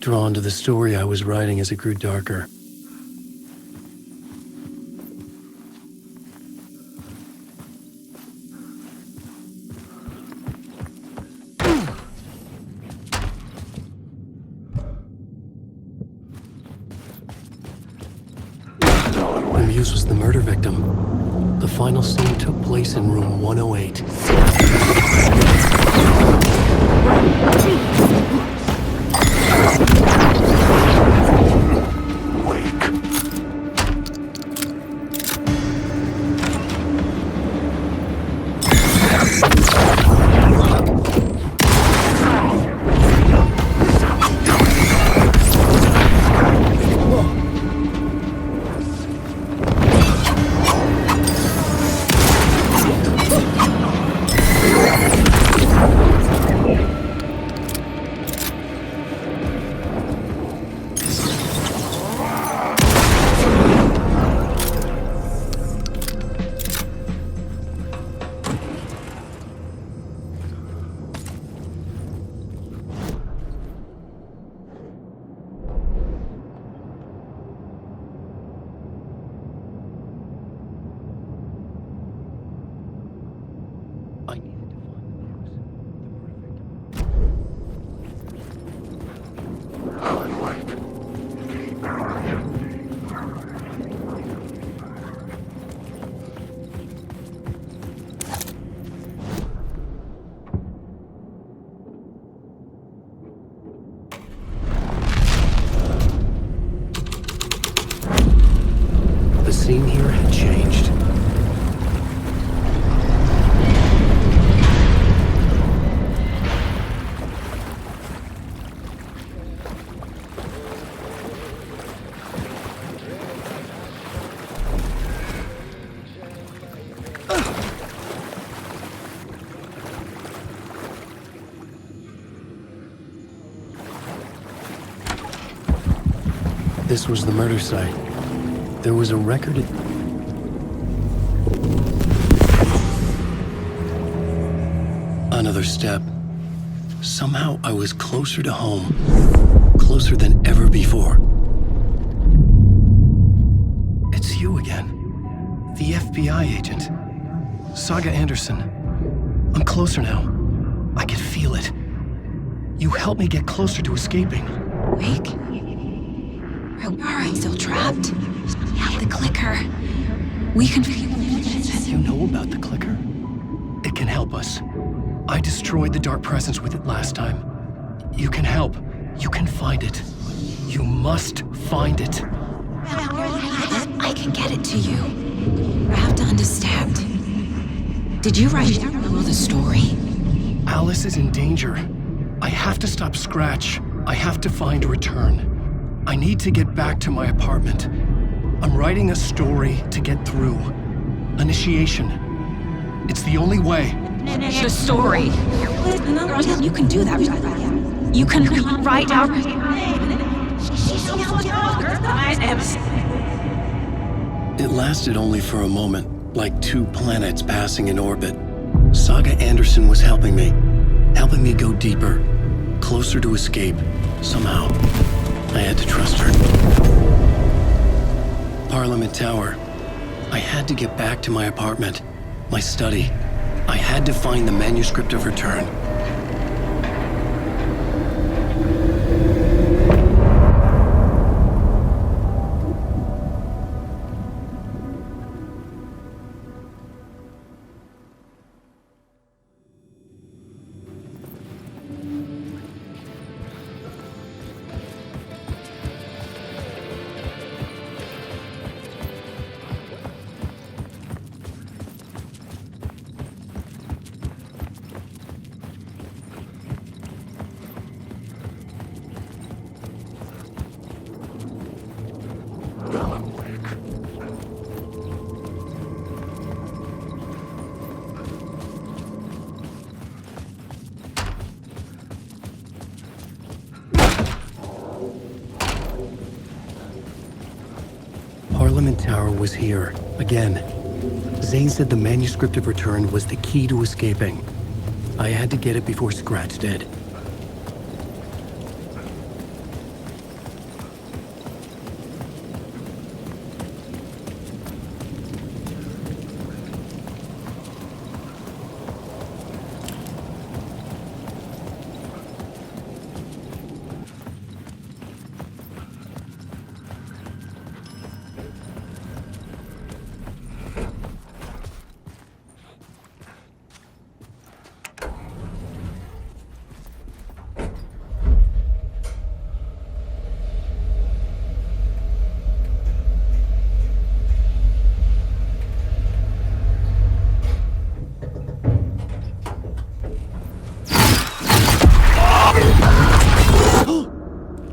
drawn to the story I was writing as it grew darker. The muse was the murder victim. The final scene took place in room 108. scene here had changed. This was the murder site. There was a record. Another step. Somehow I was closer to home. Closer than ever before. It's you again. The FBI agent. Saga Anderson. I'm closer now. I can feel it. You helped me get closer to escaping. Wake? Are we still trapped? Yeah, the clicker. We can... You know about the clicker? It can help us. I destroyed the dark presence with it last time. You can help. You can find it. You must find it. I can get it to you. I have to understand. Did you write the story? Alice is in danger. I have to stop Scratch. I have to find Return. I need to get back to my apartment. I'm writing a story to get through. Initiation. It's the only way. The story. You can do that. You can write out... It lasted only for a moment, like two planets passing in orbit. Saga Anderson was helping me go deeper, closer to escape. Somehow, I had to trust her. Parliament Tower. I had to get back to my apartment, my study. I had to find the manuscript of Return. Parliament Tower was here, again. Zane said the manuscript of Return was the key to escaping. I had to get it before Scratch did.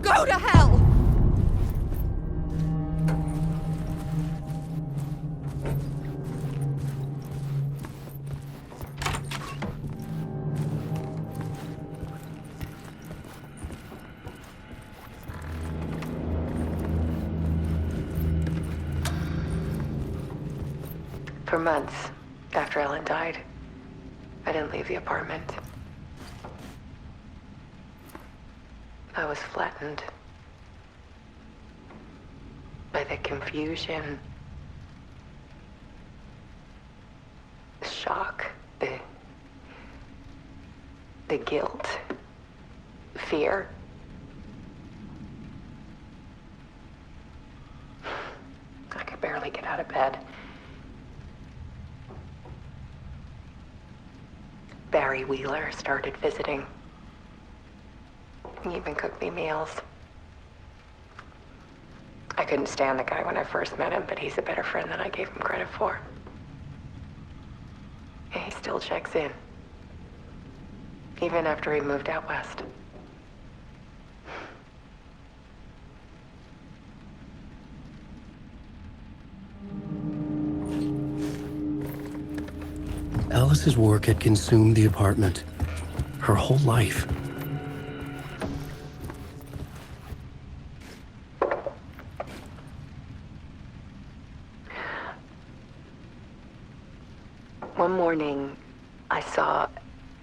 Go to hell! For months after Ellen died, I didn't leave the apartment. I was flattened by the confusion, the shock, the guilt, fear. I could barely get out of bed. Barry Wheeler started visiting. He even cooked me meals. I couldn't stand the guy when I first met him, but he's a better friend than I gave him credit for. And he still checks in. Even after he moved out west. Alice's work had consumed the apartment. Her whole life. One morning, I saw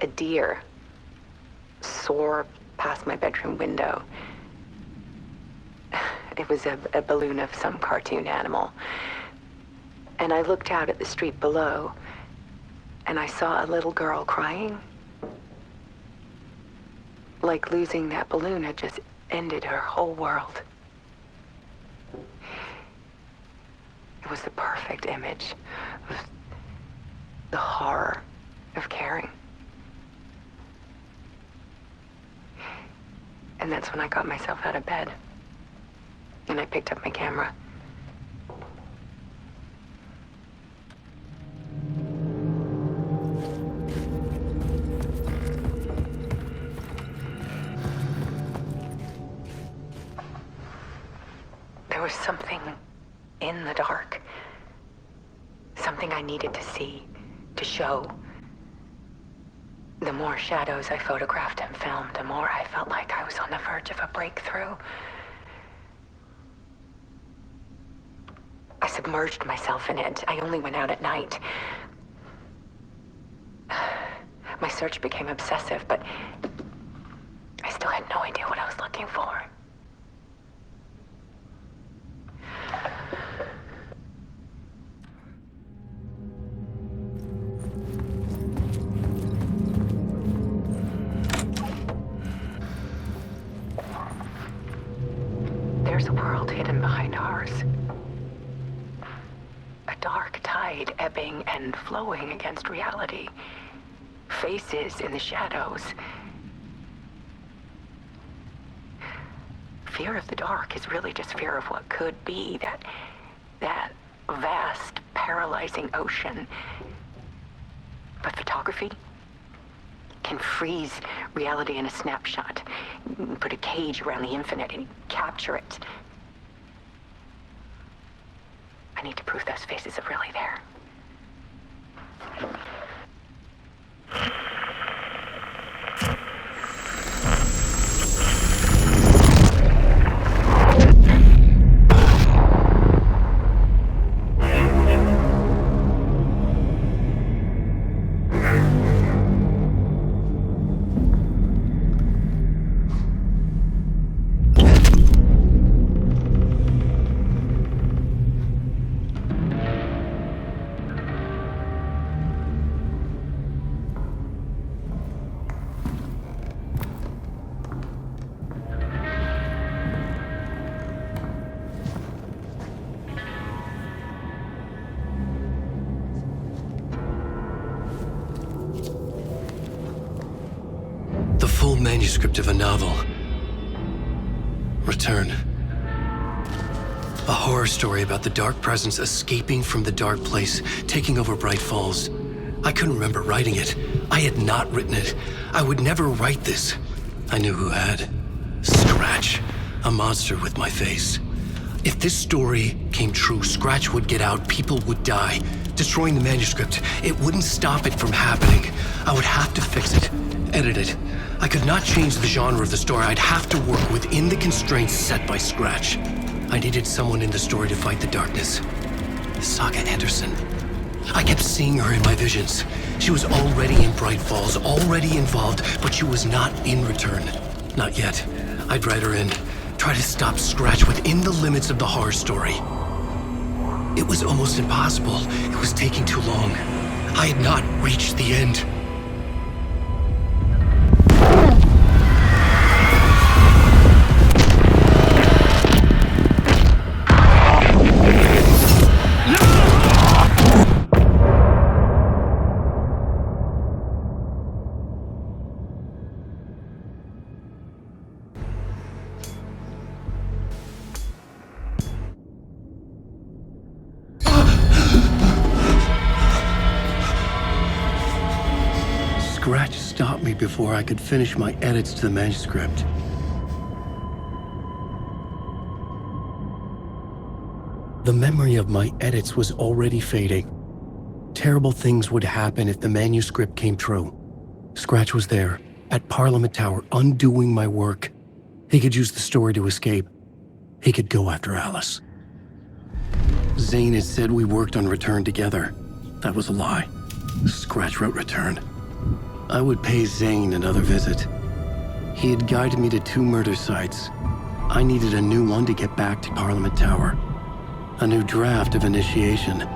a deer soar past my bedroom window. It was a balloon of some cartoon animal. And I looked out at the street below, and I saw a little girl crying. Like losing that balloon had just ended her whole world. It was the perfect image of the horror of caring. And that's when I got myself out of bed. And I picked up my camera. There was something in the dark. Something I needed to see, to show. The more shadows I photographed and filmed, the more I felt like I was on the verge of a breakthrough. I submerged myself in it. I only went out at night. My search became obsessive, but I still had no idea what I was looking for. There's a world hidden behind ours. A dark tide ebbing and flowing against reality. Faces in the shadows. Fear of the dark is really just fear of what could be, that vast, paralyzing ocean. But photography can freeze reality in a snapshot. Put a cage around the infinite and capture it. I need to prove those faces are really there. Full manuscript of a novel. Return. A horror story about the dark presence escaping from the dark place, taking over Bright Falls. I couldn't remember writing it. I had not written it. I would never write this. I knew who had. Scratch. A monster with my face. If this story came true, Scratch would get out, people would die. Destroying the manuscript, it wouldn't stop it from happening. I would have to fix it, edit it. I could not change the genre of the story. I'd have to work within the constraints set by Scratch. I needed someone in the story to fight the darkness. Saga Anderson. I kept seeing her in my visions. She was already in Bright Falls, already involved, but she was not in Return. Not yet. I'd write her in, try to stop Scratch within the limits of the horror story. It was almost impossible. It was taking too long. I had not reached the end. Scratch stopped me before I could finish my edits to the manuscript. The memory of my edits was already fading. Terrible things would happen if the manuscript came true. Scratch was there, at Parliament Tower, undoing my work. He could use the story to escape. He could go after Alice. Zane had said we worked on Return together. That was a lie. Scratch wrote return. I would pay Zane another visit. He had guided me to 2 murder sites. I needed a new one to get back to Parliament Tower. A new draft of initiation.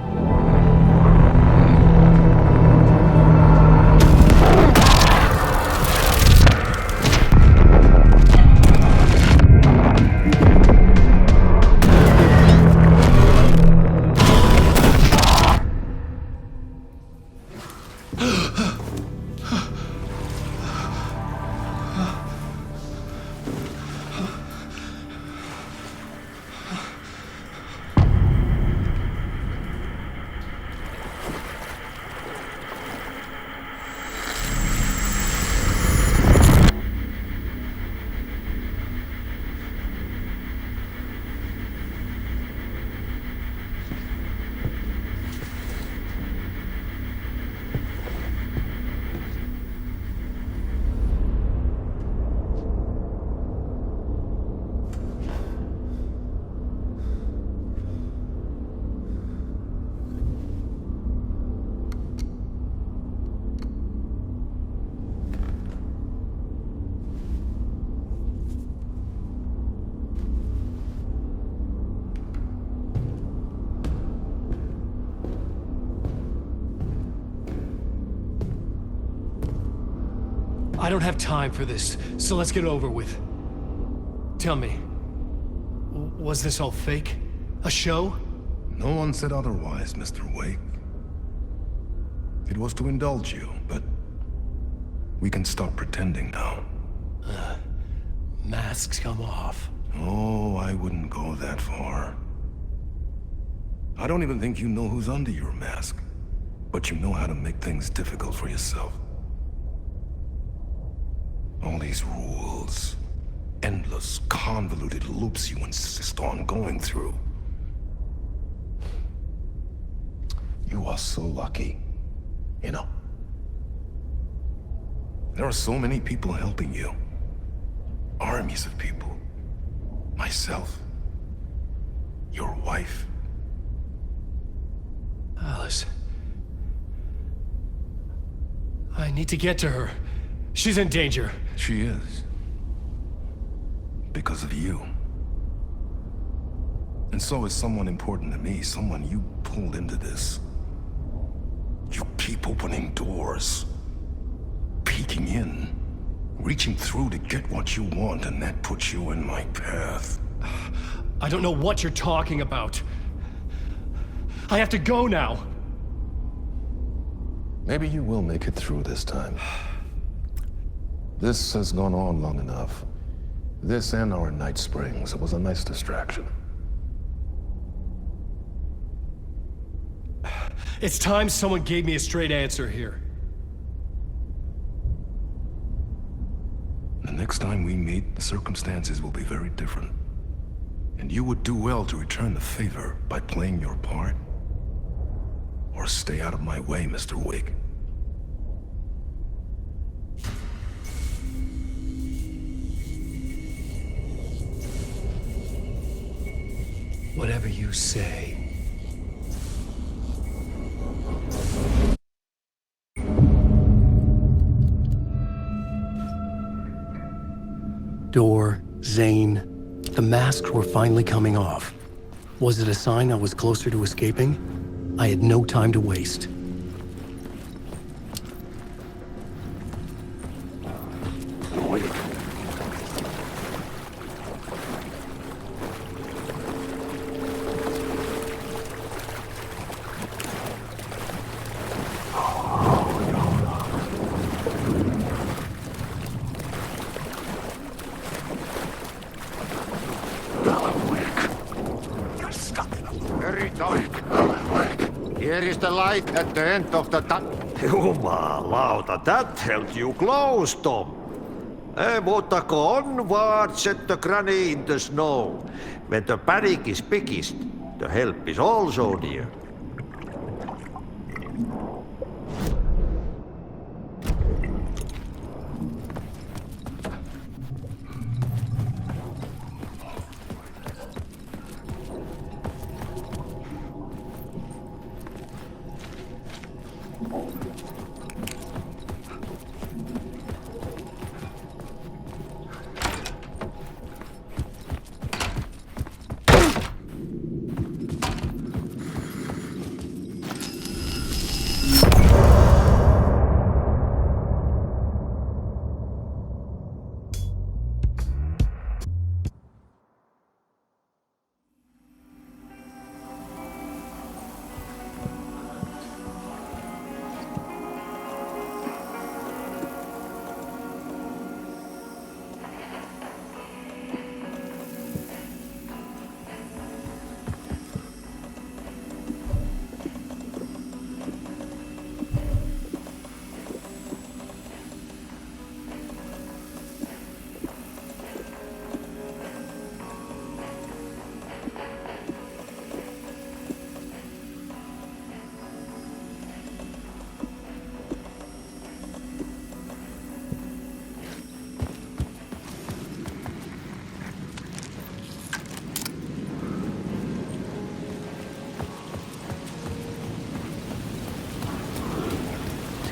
I don't have time for this, so let's get it over with. Tell me, was this all fake? A show? No one said otherwise, Mr. Wake. It was to indulge you, but we can stop pretending now. Masks come off. Oh, I wouldn't go that far. I don't even think you know who's under your mask, but you know how to make things difficult for yourself. All these rules, endless, convoluted loops you insist on going through. You are so lucky, you know. There are so many people helping you. Armies of people. Myself. Your wife. Alice. I need to get to her. She's in danger. She is. Because of you. And so is someone important to me, someone you pulled into this. You keep opening doors. Peeking in. Reaching through to get what you want, and that puts you in my path. I don't know what you're talking about. I have to go now. Maybe you will make it through this time. This has gone on long enough. This and our night springs. It was a nice distraction. It's time someone gave me a straight answer here. The next time we meet, the circumstances will be very different. And you would do well to return the favor by playing your part. Or stay out of my way, Mr. Wake. Whatever you say. Door, Zane, the masks were finally coming off. Was it a sign I was closer to escaping? I had no time to waste. Here is the light at the end of the tunnel. Jumalauta, that held you close, Tom. Mutta go onward, set the granny in the snow. When the panic is biggest, the help is also near.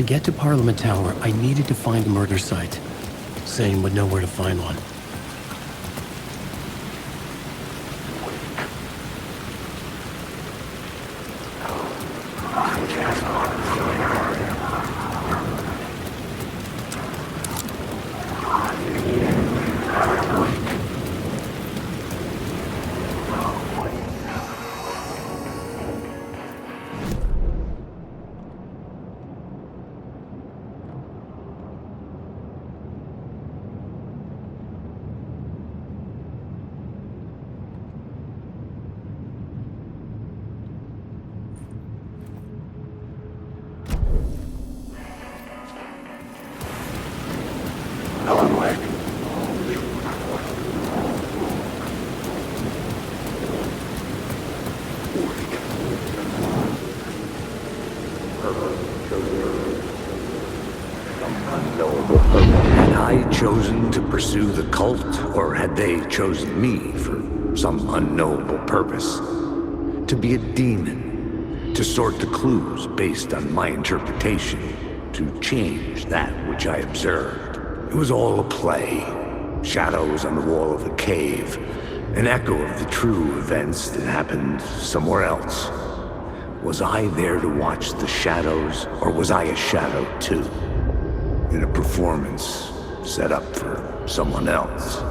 To get to Parliament Tower, I needed to find a murder site. Zane would know where to find one. Had I chosen to pursue the cult, or had they chosen me for some unknowable purpose? To be a demon, to sort the clues based on my interpretation, to change that which I observed. It was all a play. Shadows on the wall of a cave, an echo of the true events that happened somewhere else. Was I there to watch the shadows, or was I a shadow too? In a performance set up for someone else.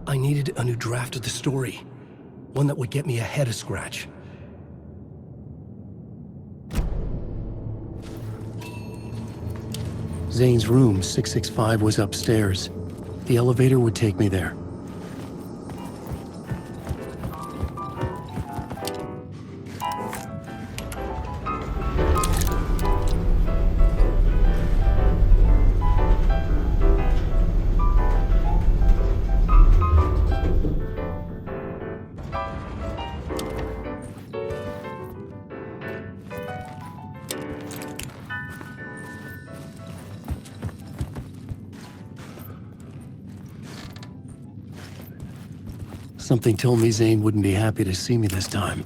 I needed a new draft of the story. One that would get me ahead of Scratch. Zane's room, 665, was upstairs. The elevator would take me there. Something told me Zane wouldn't be happy to see me this time.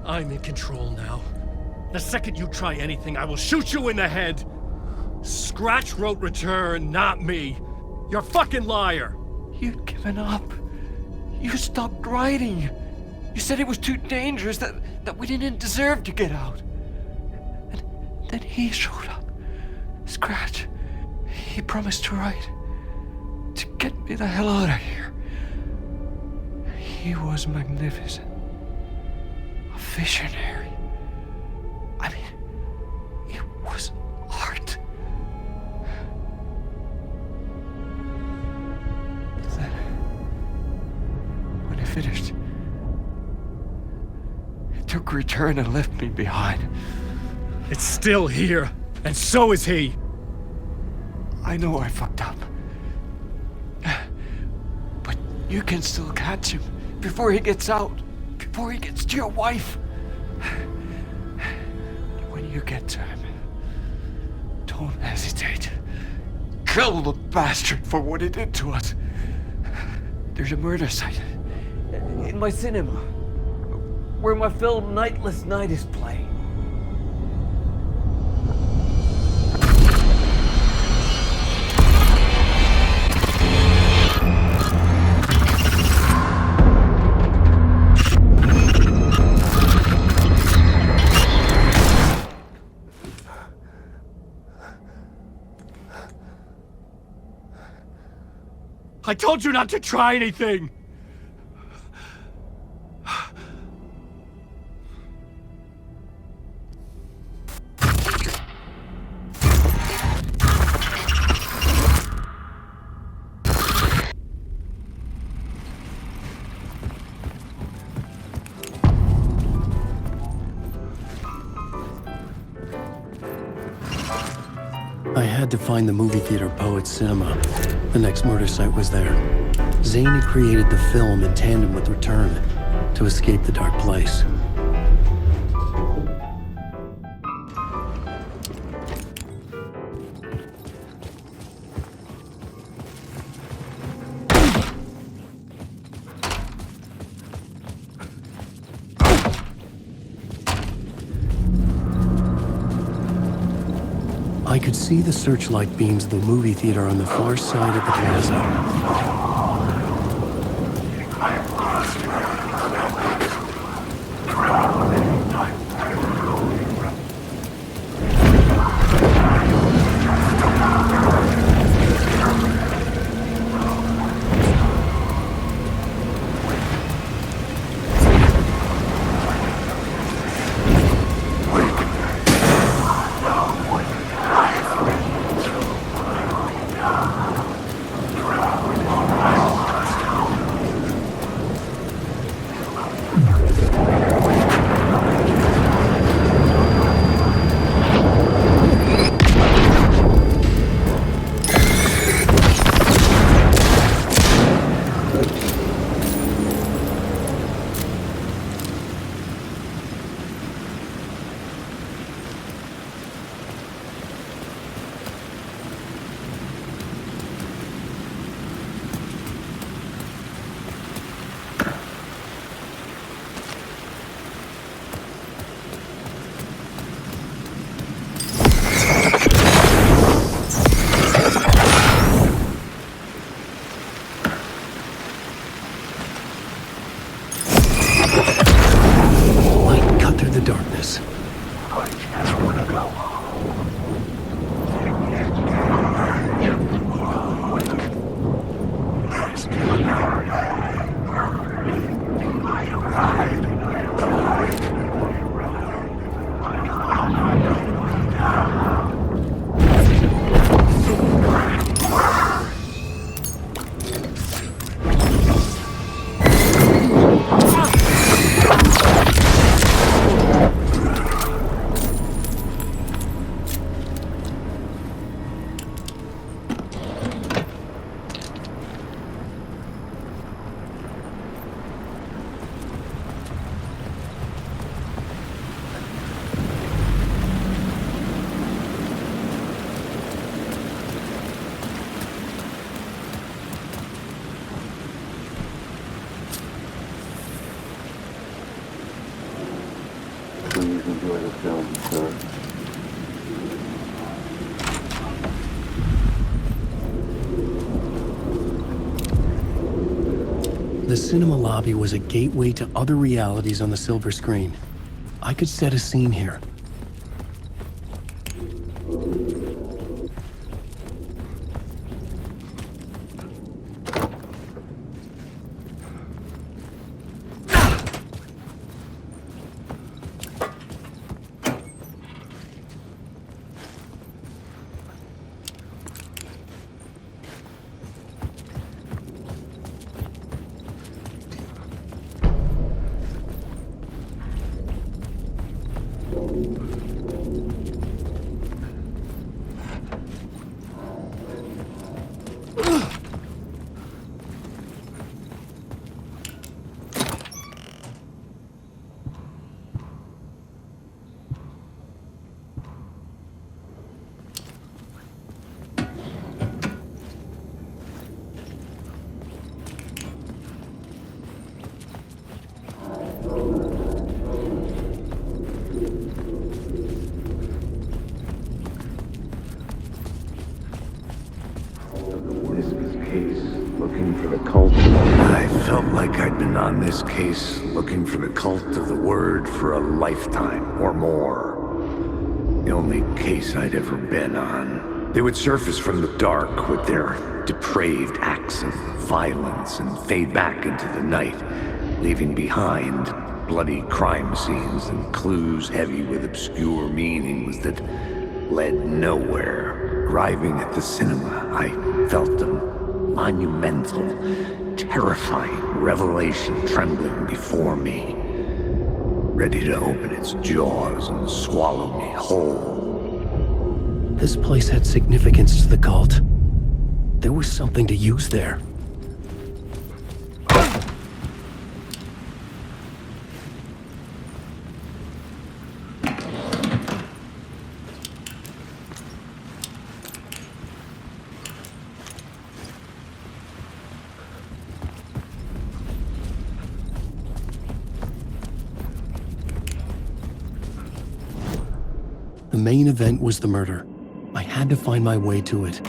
I'm in control now. The second you try anything, I will shoot you in the head. Scratch wrote return, not me. You're a fucking liar! You'd given up. You stopped writing. You said it was too dangerous, that we didn't deserve to get out. And then he showed up. Scratch. He promised to write. To get me the hell out of here. He was magnificent. A visionary. I mean, it was art. Finished. It took return and left me behind. It's still here, and so is he. I know I fucked up. But you can still catch him before he gets out, before he gets to your wife. When you get to him, don't hesitate. Kill the bastard for what he did to us. There's a murder site in my cinema, where my film Nightless Night is playing. I told you not to try anything! I had to find the movie theater Poet Cinema. The next murder site was there. Zane had created the film in tandem with Return to escape the dark place. I could see the searchlight beams of the movie theater on the far side of the plaza. Please enjoy the film, sir. The cinema lobby was a gateway to other realities on the silver screen. I could set a scene here. This case looking for the cult of the word for a lifetime or more. The only case I'd ever been on. They would surface from the dark with their depraved acts of violence and fade back into the night, leaving behind bloody crime scenes and clues heavy with obscure meanings that led nowhere. Arriving at the cinema, I felt a monumental, terrifying revelation trembling before me, ready to open its jaws and swallow me whole. This place had significance to the cult. There was something to use there. The main event was the murder. I had to find my way to it.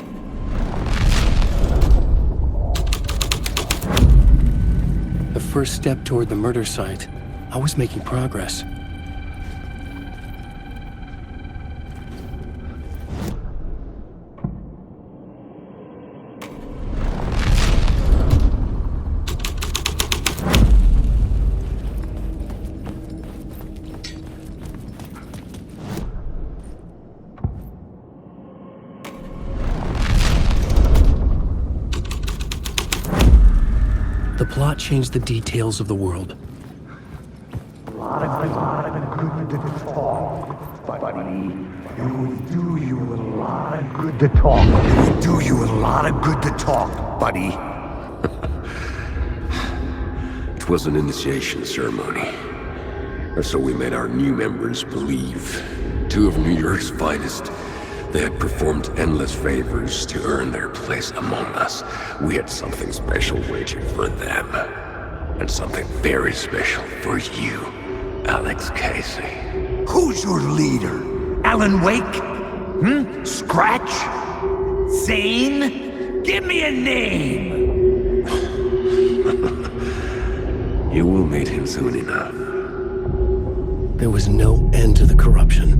The first step toward the murder site. I was making progress. The plot changed the details of the world. A lot of good to talk, buddy. It would do you a lot of good to talk. It would do you a lot of good to talk, buddy. It was an initiation ceremony. Or so we made our new members believe. 2 of New York's finest. They had performed endless favors to earn their place among us. We had something special waiting for them. And something very special for you, Alex Casey. Who's your leader? Alan Wake? Scratch? Zane? Give me a name! You will meet him soon enough. There was no end to the corruption.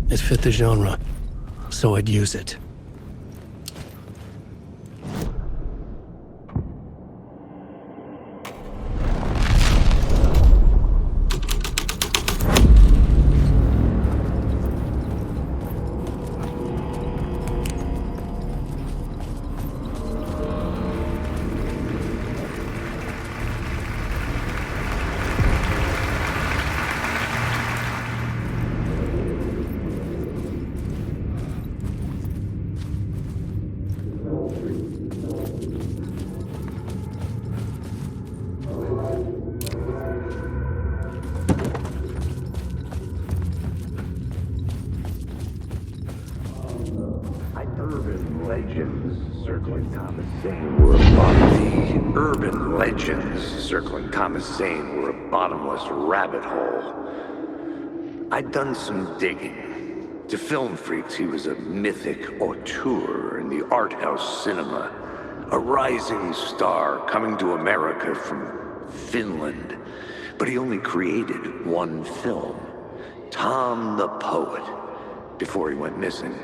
It fit the genre, so I'd use it. Urban legends circling Thomas Zane were a bottomless rabbit hole. I'd done some digging. To film freaks, he was a mythic auteur in the art house cinema. A rising star coming to America from Finland. But he only created one film, Tom the Poet, before he went missing,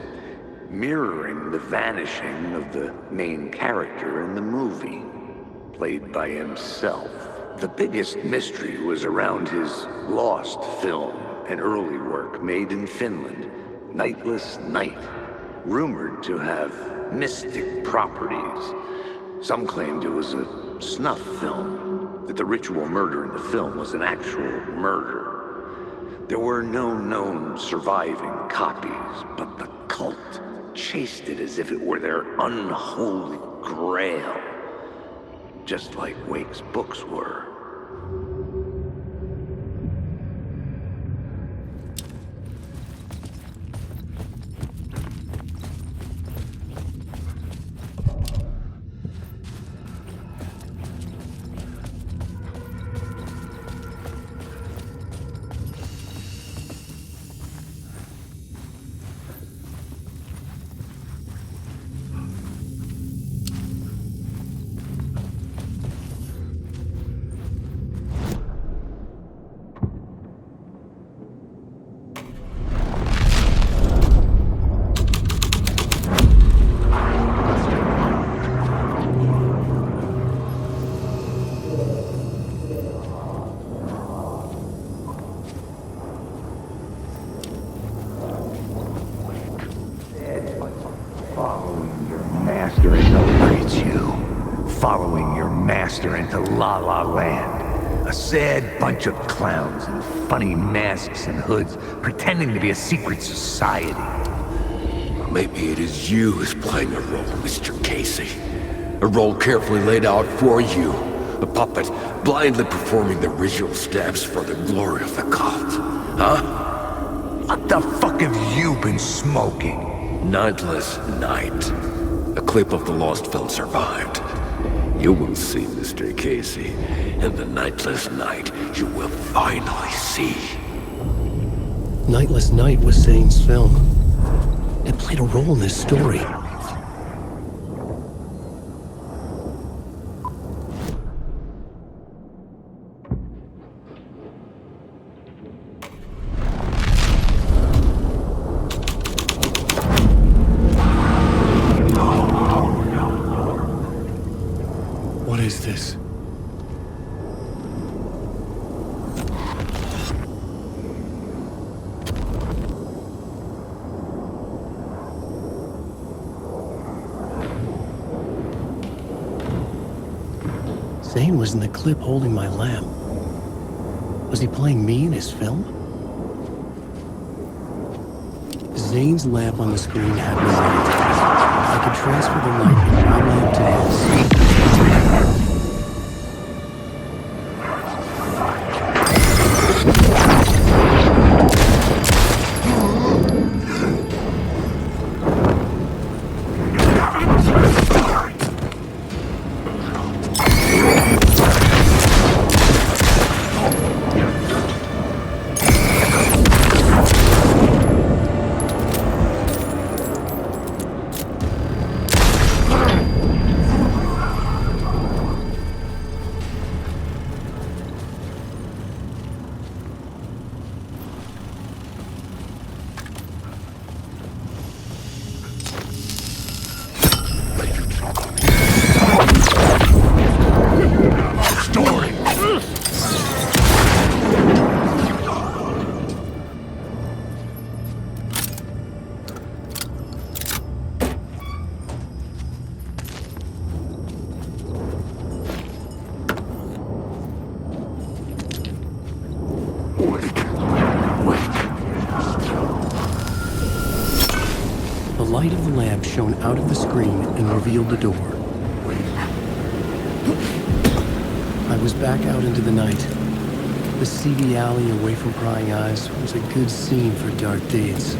mirroring the vanishing of the main character in the movie, played by himself. The biggest mystery was around his lost film, an early work made in Finland, Nightless Night, rumored to have mystic properties. Some claimed it was a snuff film, that the ritual murder in the film was an actual murder. There were no known surviving copies, but the cult chased it as if it were their unholy grail, just like Wake's books were. Following your master into La La Land. A sad bunch of clowns in funny masks and hoods, pretending to be a secret society. Maybe it is you who's playing a role, Mr. Casey. A role carefully laid out for you. A puppet blindly performing the ritual steps for the glory of the cult. Huh? What the fuck have you been smoking? Nightless Night. A clip of the lost film survived. You will see, Mr. Casey. In the Nightless Night, you will finally see. Nightless Night was Zane's film. It played a role in this story. What is this? Zane was in the clip holding my lamp. Was he playing me in his film? Zane's lamp on the screen had me light. I could transfer the light from my lamp to his. The light of the lamp shone out of the screen and revealed the door. I was back out into the night. The seedy alley away from prying eyes was a good scene for dark deeds.